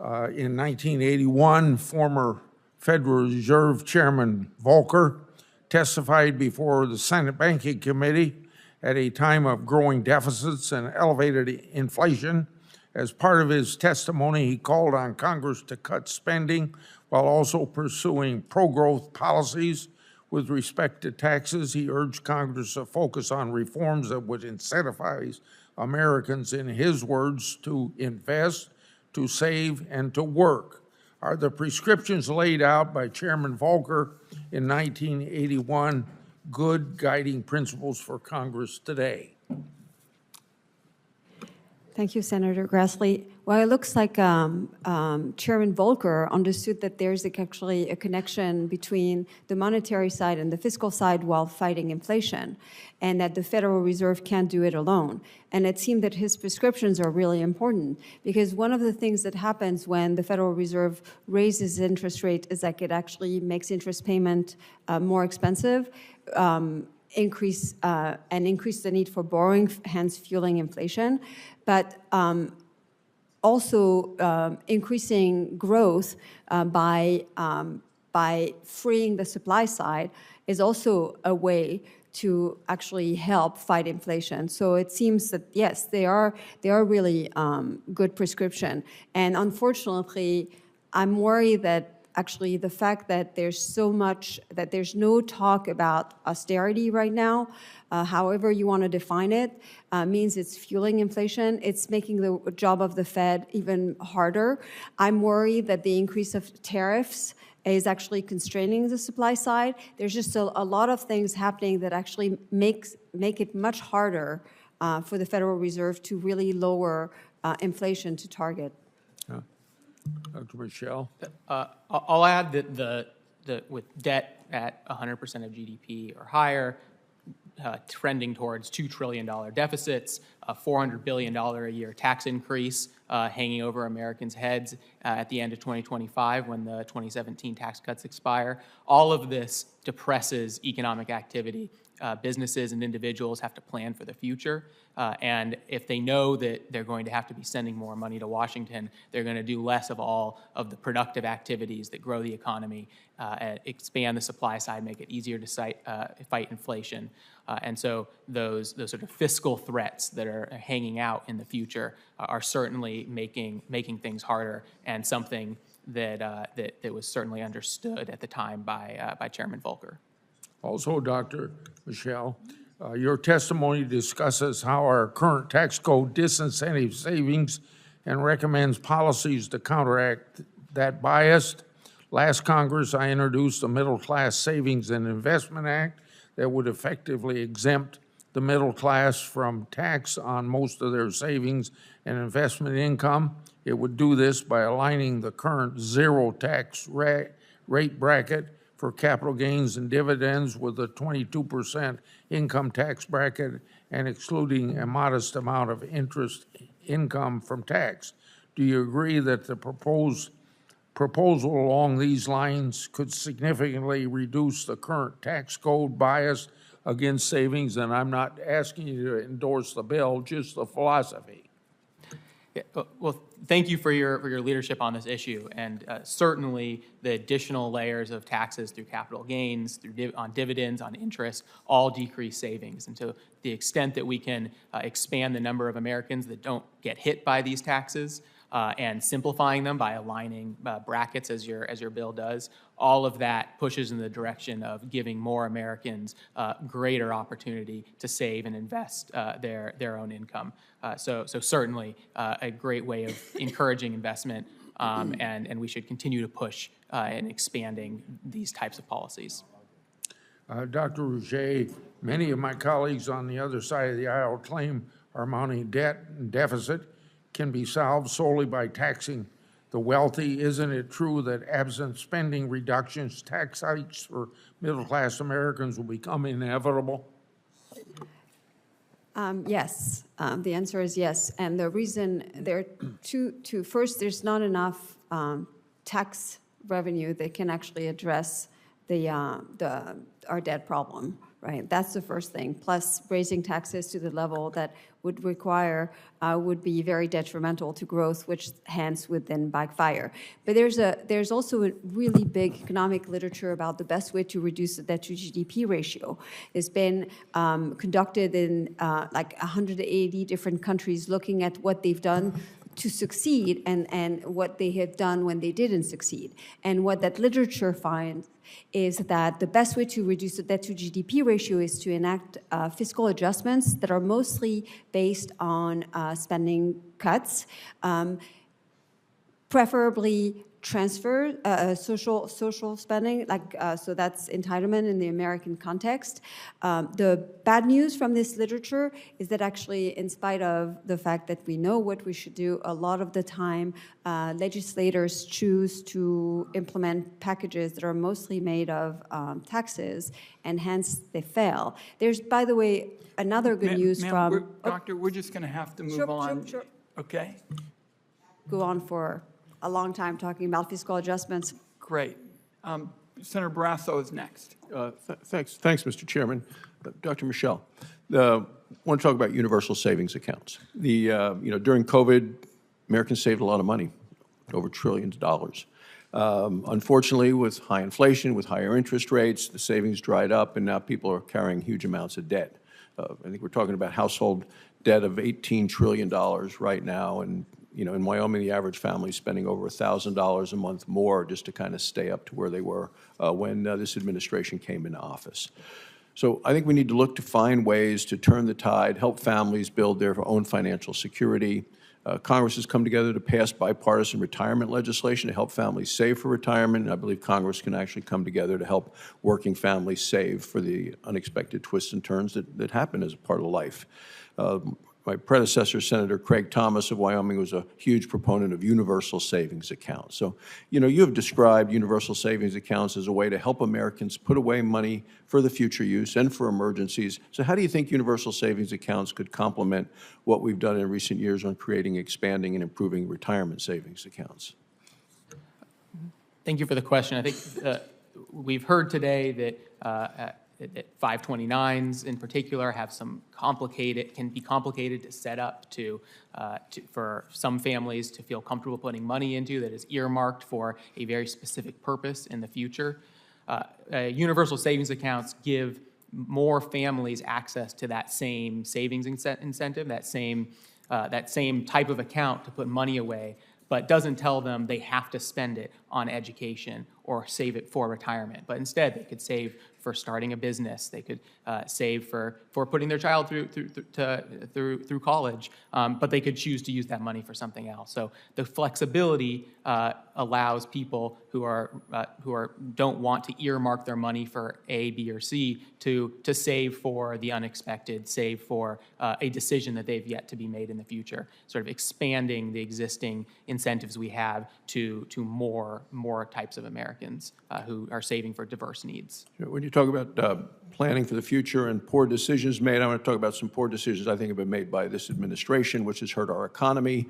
In 1981, former Federal Reserve Chairman Volcker testified before the Senate Banking Committee at a time of growing deficits and elevated inflation. As part of his testimony, he called on Congress to cut spending while also pursuing pro-growth policies. With respect to taxes, he urged Congress to focus on reforms that would incentivize Americans, in his words, to invest, to save, and to work. Are the prescriptions laid out by Chairman Volcker in 1981 good guiding principles for Congress today? Thank you, Senator Grassley. Well, it looks like Chairman Volcker understood that there's actually a connection between the monetary side and the fiscal side while fighting inflation, and that the Federal Reserve can't do it alone. And it seemed that his prescriptions are really important, because one of the things that happens when the Federal Reserve raises interest rate is that it actually makes interest payment more expensive, increase the need for borrowing, hence fueling inflation. But also increasing growth by freeing the supply side is also a way to actually help fight inflation. So it seems that, yes, they are really good prescription. And unfortunately, I'm worried that actually the fact that there's no talk about austerity right now, however you want to define it, means it's fueling inflation. It's making the job of the Fed even harder. I'm worried that the increase of tariffs is actually constraining the supply side. There's just a lot of things happening that actually make it much harder for the Federal Reserve to really lower inflation to target. Dr. Michelle? I'll add that with debt at 100% of GDP or higher, trending towards $2 trillion deficits, a $400 billion a year tax increase hanging over Americans' heads at the end of 2025 when the 2017 tax cuts expire. All of this depresses economic activity. Businesses and individuals have to plan for the future. And if they know that they're going to have to be sending more money to Washington, they're going to do less of all of the productive activities that grow the economy, expand the supply side, make it easier to fight inflation. And so those sort of fiscal threats that are hanging out in the future are certainly making things harder, and something that was certainly understood at the time by Chairman Volcker. Also, Dr. Michelle, your testimony discusses how our current tax code disincentives savings and recommends policies to counteract that bias. Last Congress, I introduced a Middle Class Savings and Investment Act that would effectively exempt the middle class from tax on most of their savings and investment income. It would do this by aligning the current zero tax rate bracket for capital gains and dividends with a 22% income tax bracket and excluding a modest amount of interest income from tax. Do you agree that the proposal along these lines could significantly reduce the current tax code bias against savings? And I'm not asking you to endorse the bill, just the philosophy. Yeah, well, thank you for your leadership on this issue, and certainly the additional layers of taxes through capital gains, on dividends, on interest, all decrease savings. And to the extent that we can expand the number of Americans that don't get hit by these taxes, and simplifying them by aligning brackets as your bill does, all of that pushes in the direction of giving more Americans greater opportunity to save and invest their own income. So certainly a great way of encouraging investment, and we should continue to push in expanding these types of policies. Dr. Rouget, many of my colleagues on the other side of the aisle claim our mounting debt and deficit can be solved solely by taxing the wealthy. Isn't it true that absent spending reductions, tax hikes for middle-class Americans will become inevitable? Yes, the answer is yes. And the reason there are two. First, there's not enough tax revenue that can actually address our debt problem, right? That's the first thing. Plus, raising taxes to the level that would require would be very detrimental to growth, which hence would then backfire. But there's also a really big economic literature about the best way to reduce the debt to GDP ratio. It's been conducted in like 180 different countries, looking at what they've done to succeed and what they have done when they didn't succeed. And what that literature finds is that the best way to reduce the debt to GDP ratio is to enact fiscal adjustments that are mostly based on spending cuts, preferably transfer, social spending, like so that's entitlement in the American context. The bad news from this literature is that actually, in spite of the fact that we know what we should do, a lot of the time legislators choose to implement packages that are mostly made of taxes, and hence they fail. There's, by the way, another good news from... Doctor, we're just going to have to move on. Sure. Okay? Go on for a long time talking about fiscal adjustments. Great. Senator Barrasso is next. Thanks, Mr. Chairman. Dr. Michel, I want to talk about universal savings accounts. During COVID, Americans saved a lot of money, over trillions of dollars. Unfortunately, with high inflation, with higher interest rates, the savings dried up, and now people are carrying huge amounts of debt. I think we're talking about household debt of $18 trillion right now, and in Wyoming, the average family is spending over $1,000 a month more just to kind of stay up to where they were when this administration came into office. So I think we need to look to find ways to turn the tide, help families build their own financial security. Congress has come together to pass bipartisan retirement legislation to help families save for retirement, and I believe Congress can actually come together to help working families save for the unexpected twists and turns that happen as a part of life. My predecessor, Senator Craig Thomas of Wyoming, was a huge proponent of universal savings accounts. So, you have described universal savings accounts as a way to help Americans put away money for the future use and for emergencies. So how do you think universal savings accounts could complement what we've done in recent years on creating, expanding, and improving retirement savings accounts? Thank you for the question. I think we've heard today that 529s in particular have some can be complicated to set up for some families to feel comfortable putting money into that is earmarked for a very specific purpose in the future. Universal savings accounts give more families access to that same savings incentive, that same type of account to put money away, but doesn't tell them they have to spend it on education or save it for retirement. But instead, they could save for starting a business. They could save for putting their child through college. But they could choose to use that money for something else. So the flexibility allows people who don't want to earmark their money for A, B, or C to save for the unexpected, save for a decision that they've yet to be made in the future. Sort of expanding the existing incentives we have to more types of Americans who are saving for diverse needs. When you talk about planning for the future and poor decisions made, I want to talk about some poor decisions I think have been made by this administration, which has hurt our economy.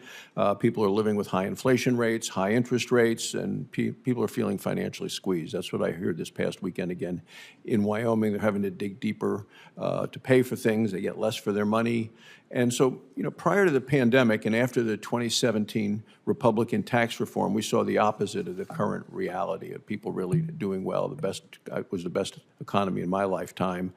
People are living with high inflation rates, high interest rates, and people are feeling financially squeezed. That's what I heard this past weekend again in Wyoming. They're having to dig deeper to pay for things. They get less for their money. And so, prior to the pandemic and after the 2017 Republican tax reform, we saw the opposite of the current reality of people really doing well. It was the best economy in my lifetime.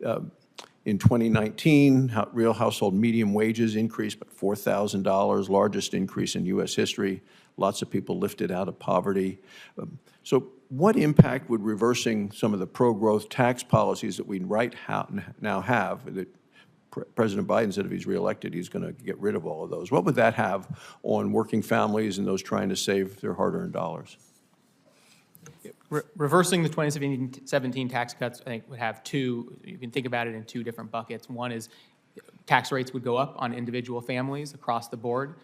In 2019, real household median wages increased by $4,000, largest increase in U.S. history. Lots of people lifted out of poverty. So what impact would reversing some of the pro-growth tax policies that we now have, that President Biden said if he's reelected, he's going to get rid of all of those. What would that have on working families and those trying to save their hard-earned dollars? Reversing the 2017 tax cuts, I think, would have two. You can think about it in two different buckets. One is tax rates would go up on individual families across the board,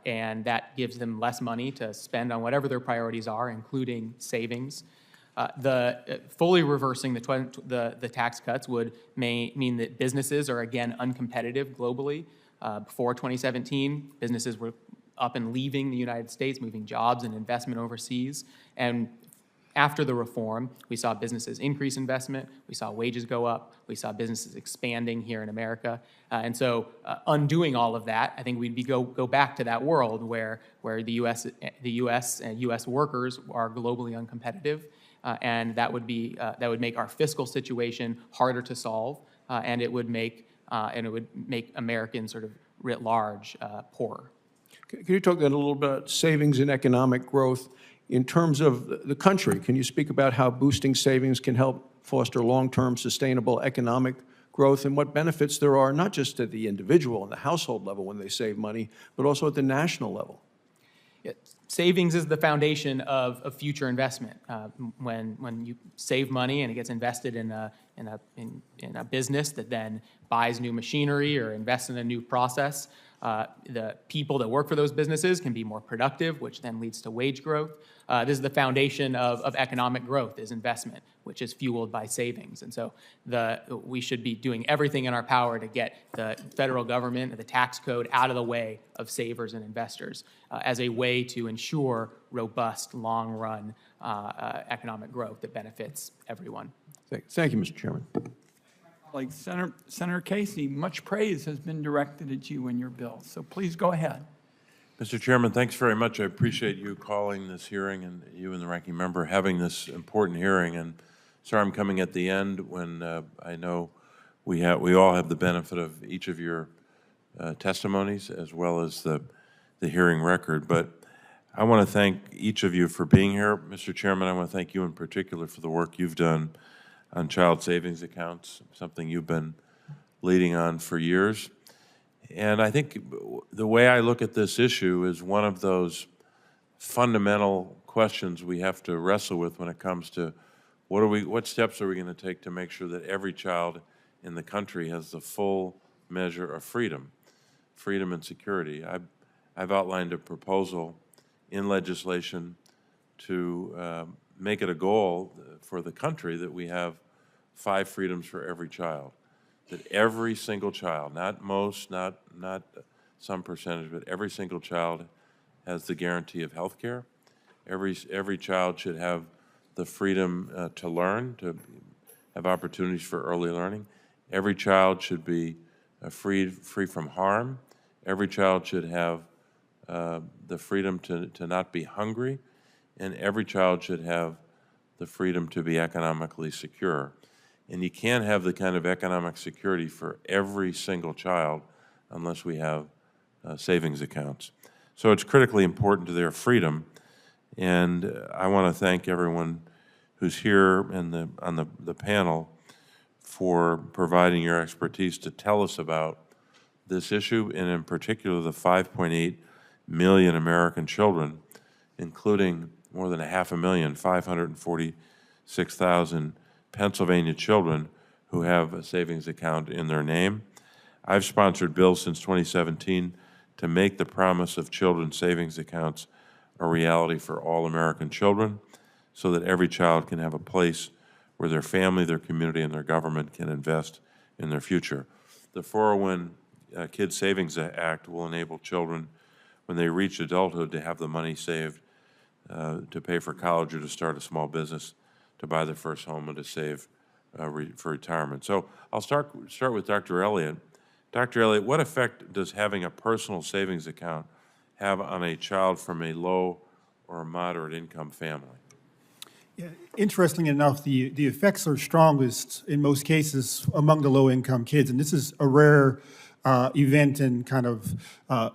and that gives them less money to spend on whatever their priorities are, including savings. Fully reversing the tax cuts would mean that businesses are again uncompetitive globally. Before 2017, businesses were up and leaving the United States, moving jobs and investment overseas. And after the reform, we saw businesses increase investment, we saw wages go up, we saw businesses expanding here in America. And so undoing all of that, I think we'd go back to that world where the U.S. and U.S. workers are globally uncompetitive. And that would make our fiscal situation harder to solve, and it would make Americans sort of writ large poorer. Can you talk then a little bit about savings and economic growth in terms of the country? Can you speak about how boosting savings can help foster long-term sustainable economic growth and what benefits there are, not just at the individual and the household level when they save money, but also at the national level? Savings is the foundation of future investment. When you save money and it gets invested in a business that then buys new machinery or invests in a new process, the people that work for those businesses can be more productive, which then leads to wage growth. This is the foundation of economic growth, is investment, which is fueled by savings. And so we should be doing everything in our power to get the federal government and the tax code out of the way of savers and investors as a way to ensure robust, long-run economic growth that benefits everyone. Thank you, Mr. Chairman. Like Senator Casey, much praise has been directed at you in your bill, so please go ahead. Mr. Chairman, thanks very much. I appreciate you calling this hearing and you and the ranking member having this important hearing. And sorry I'm coming at the end when I know we all have the benefit of each of your testimonies as well as the hearing record. But I want to thank each of you for being here. Mr. Chairman, I want to thank you in particular for the work you've done on child savings accounts, something you've been leading on for years. And I think the way I look at this issue is one of those questions we have to wrestle with when it comes to what steps are we going to take to make sure that every child in the country has the full measure of freedom and security. I've outlined a proposal in legislation to make it a goal for the country that we have 5 freedoms for every child, that every single child, not most, not some percentage, but every single child has the guarantee of health care. Every child should have the freedom to learn, to have opportunities for early learning. Every child should be free from harm. Every child should have the freedom to not be hungry, and every child should have the freedom to be economically secure. And you can't have the kind of economic security for every single child unless we have savings accounts. So it's critically important to their freedom, and I want to thank everyone who's here and on the panel for providing your expertise to tell us about this issue, and in particular the 5.8 million American children, including more than 500,000, 546,000 Pennsylvania children who have a savings account in their name. I've sponsored bills since 2017 to make the promise of children's savings accounts a reality for all American children so that every child can have a place where their family, their community, and their government can invest in their future. The 401 Kids Savings Act will enable children, when they reach adulthood, to have the money saved to pay for college or to start a small business, to buy their first home, and to save for retirement. So I'll start with Dr. Elliott. Dr. Elliott, what effect does having a personal savings account have on a child from a low or a moderate income family? Yeah, interestingly enough, the effects are strongest in most cases among the low-income kids, and this is a rare event and kind of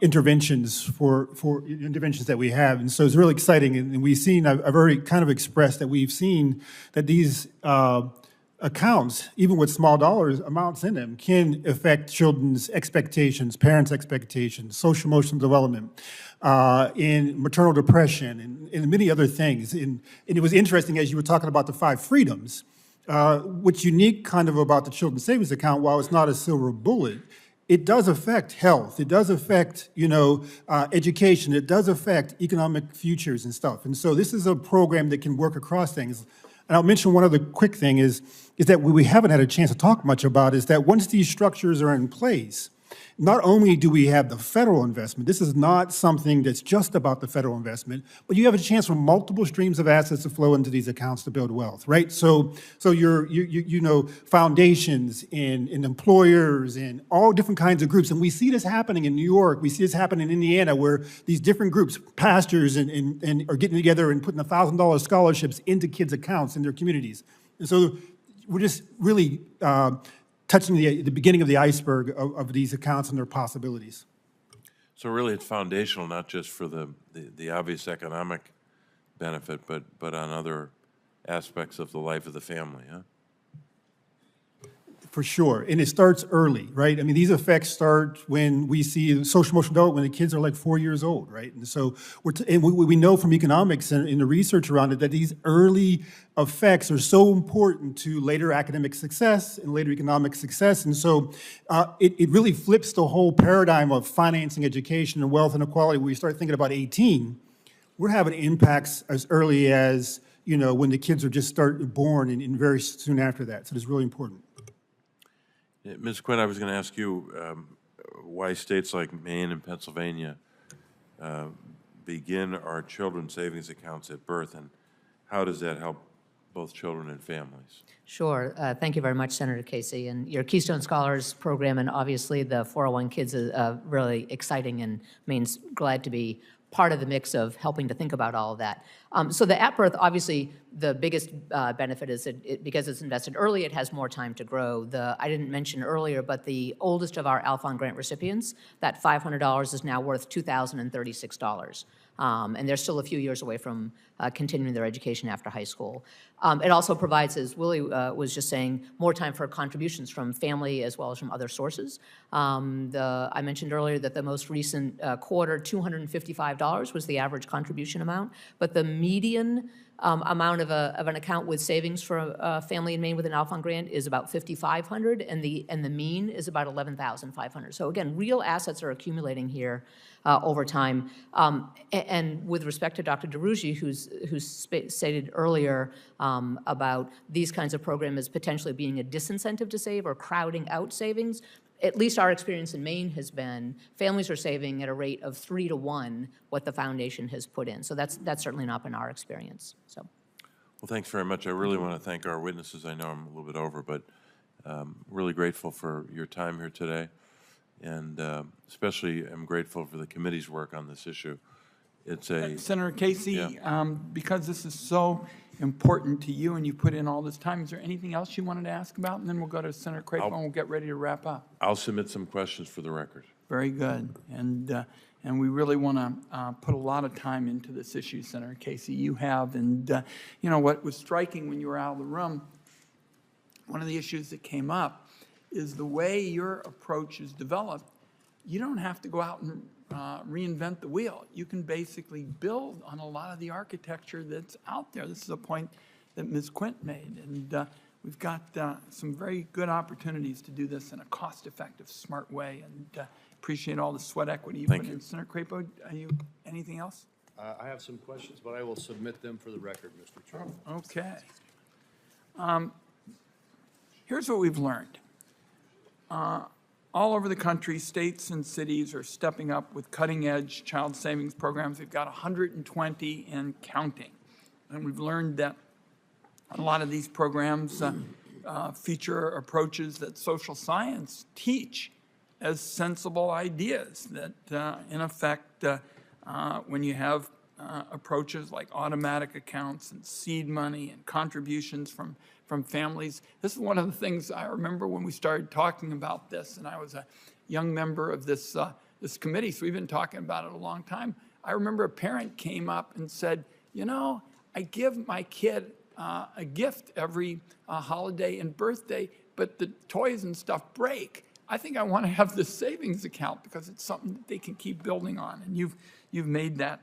interventions for interventions that we have. And so it's really exciting. And we've seen, I've already kind of expressed that we've seen that these accounts, even with small dollars amounts in them, can affect children's expectations, parents' expectations, social emotional development, in maternal depression, and many other things. And it was interesting as you were talking about the 5 freedoms, what's unique kind of about the children's savings account, while it's not a silver bullet, it does affect health. It does affect, education. It does affect economic futures and stuff. And so this is a program that can work across things. And I'll mention one other quick thing is that what we haven't had a chance to talk much about is that once these structures are in place, not only do we have the federal investment, this is not something that's just about the federal investment, but you have a chance for multiple streams of assets to flow into these accounts to build wealth, right? So you know, foundations and employers and all different kinds of groups. And we see this happening in New York. We see this happening in Indiana, where these different groups, pastors and are getting together and putting $1,000 scholarships into kids' accounts in their communities. And so we're just really touching the beginning of the iceberg of these accounts and their possibilities. So really, it's foundational, not just for the obvious economic benefit, but on other aspects of the life of the family, huh? For sure, and it starts early, right? I mean, these effects start when we see social emotional development when the kids are like 4 years old, right? And so we know from economics and in the research around it that these early effects are so important to later academic success and later economic success. And so it really flips the whole paradigm of financing education and wealth inequality. When we start thinking about 18, we're having impacts as early as, you know, when the kids are just born and very soon after that. So it's really important. Ms. Quinn, I was going to ask you why states like Maine and Pennsylvania begin our children's savings accounts at birth, and how does that help both children and families? Sure. Thank you very much, Senator Casey. And your Keystone Scholars program and obviously the 401 Kids is really exciting, and Maine's glad to be part of the mix of helping to think about all of that. So the at birth, obviously, the biggest benefit is that because it's invested early, it has more time to grow. I didn't mention earlier, but the oldest of our Alphon grant recipients, that $500 is now worth $2,036. And they're still a few years away from continuing their education after high school. It also provides, as Willie was just saying, more time for contributions from family as well as from other sources. I mentioned earlier that the most recent quarter, $255 was the average contribution amount, but the median amount of an account with savings for a family in Maine with an Alphon grant is about $5,500, and the mean is about $11,500. So again, real assets are accumulating here over time. And with respect to Dr. DeRugi, who's stated earlier about these kinds of programs as potentially being a disincentive to save or crowding out savings, at least our experience in Maine has been families are saving at a rate of 3 to 1 what the foundation has put in. So that's certainly not been our experience. So, well, thanks very much. I really want to thank our witnesses. I know I'm a little bit over, but really grateful for your time here today. And especially I'm grateful for the committee's work on this issue. It's a... Senator Casey, yeah. Because this is so important to you and you put in all this time, is there anything else you wanted to ask about? And then we'll go to Senator Crapo and we'll get ready to wrap up. I'll submit some questions for the record. Very good. And we really want to put a lot of time into this issue, Senator Casey. You have. And, you know, what was striking when you were out of the room, one of the issues that came up is the way your approach is developed. You don't have to go out and reinvent the wheel. You can basically build on a lot of the architecture that's out there. This is a point that Ms. Quint made. And we've got some very good opportunities to do this in a cost-effective, smart way. And appreciate all the sweat equity you put in. Senator Crapo, anything else? I have some questions, but I will submit them for the record, Mr. Chairman. Okay. Here's what we've learned. All over the country, states and cities are stepping up with cutting-edge child savings programs. We've got 120 and counting. And we've learned that a lot of these programs feature approaches that social science teach as sensible ideas that, in effect, when you have approaches like automatic accounts and seed money and contributions from families. This is one of the things I remember when we started talking about this, and I was a young member of this committee, so we've been talking about it a long time. I remember a parent came up and said, you know, I give my kid a gift every holiday and birthday, but the toys and stuff break. I think I want to have this savings account because it's something that they can keep building on, and you've made that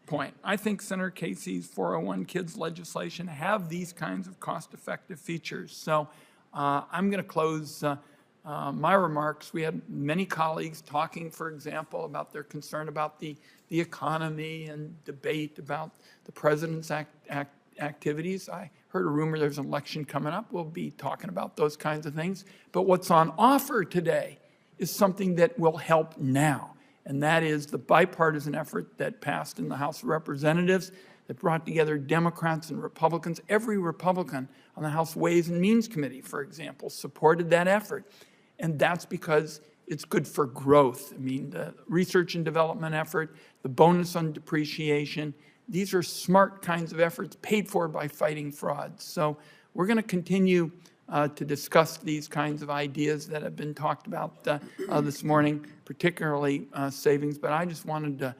point. I think Senator Casey's 401 Kids legislation have these kinds of cost-effective features. So I'm going to close my remarks. We had many colleagues talking, for example, about their concern about the economy and debate about the president's activities. I heard a rumor there's an election coming up. We'll be talking about those kinds of things. But what's on offer today is something that will help now, and that is the bipartisan effort that passed in the House of Representatives that brought together Democrats and Republicans. Every Republican on the House Ways and Means Committee, for example, supported that effort. And that's because it's good for growth. I mean, the research and development effort, the bonus on depreciation, these are smart kinds of efforts paid for by fighting fraud. So we're going to continue to discuss these kinds of ideas that have been talked about this morning, particularly savings. But I just wanted to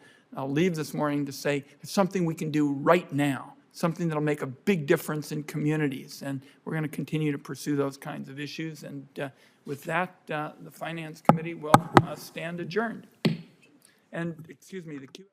leave this morning to say it's something we can do right now, something that'll make a big difference in communities. And we're going to continue to pursue those kinds of issues. And with that, the Finance Committee will stand adjourned. And, excuse me, the Q.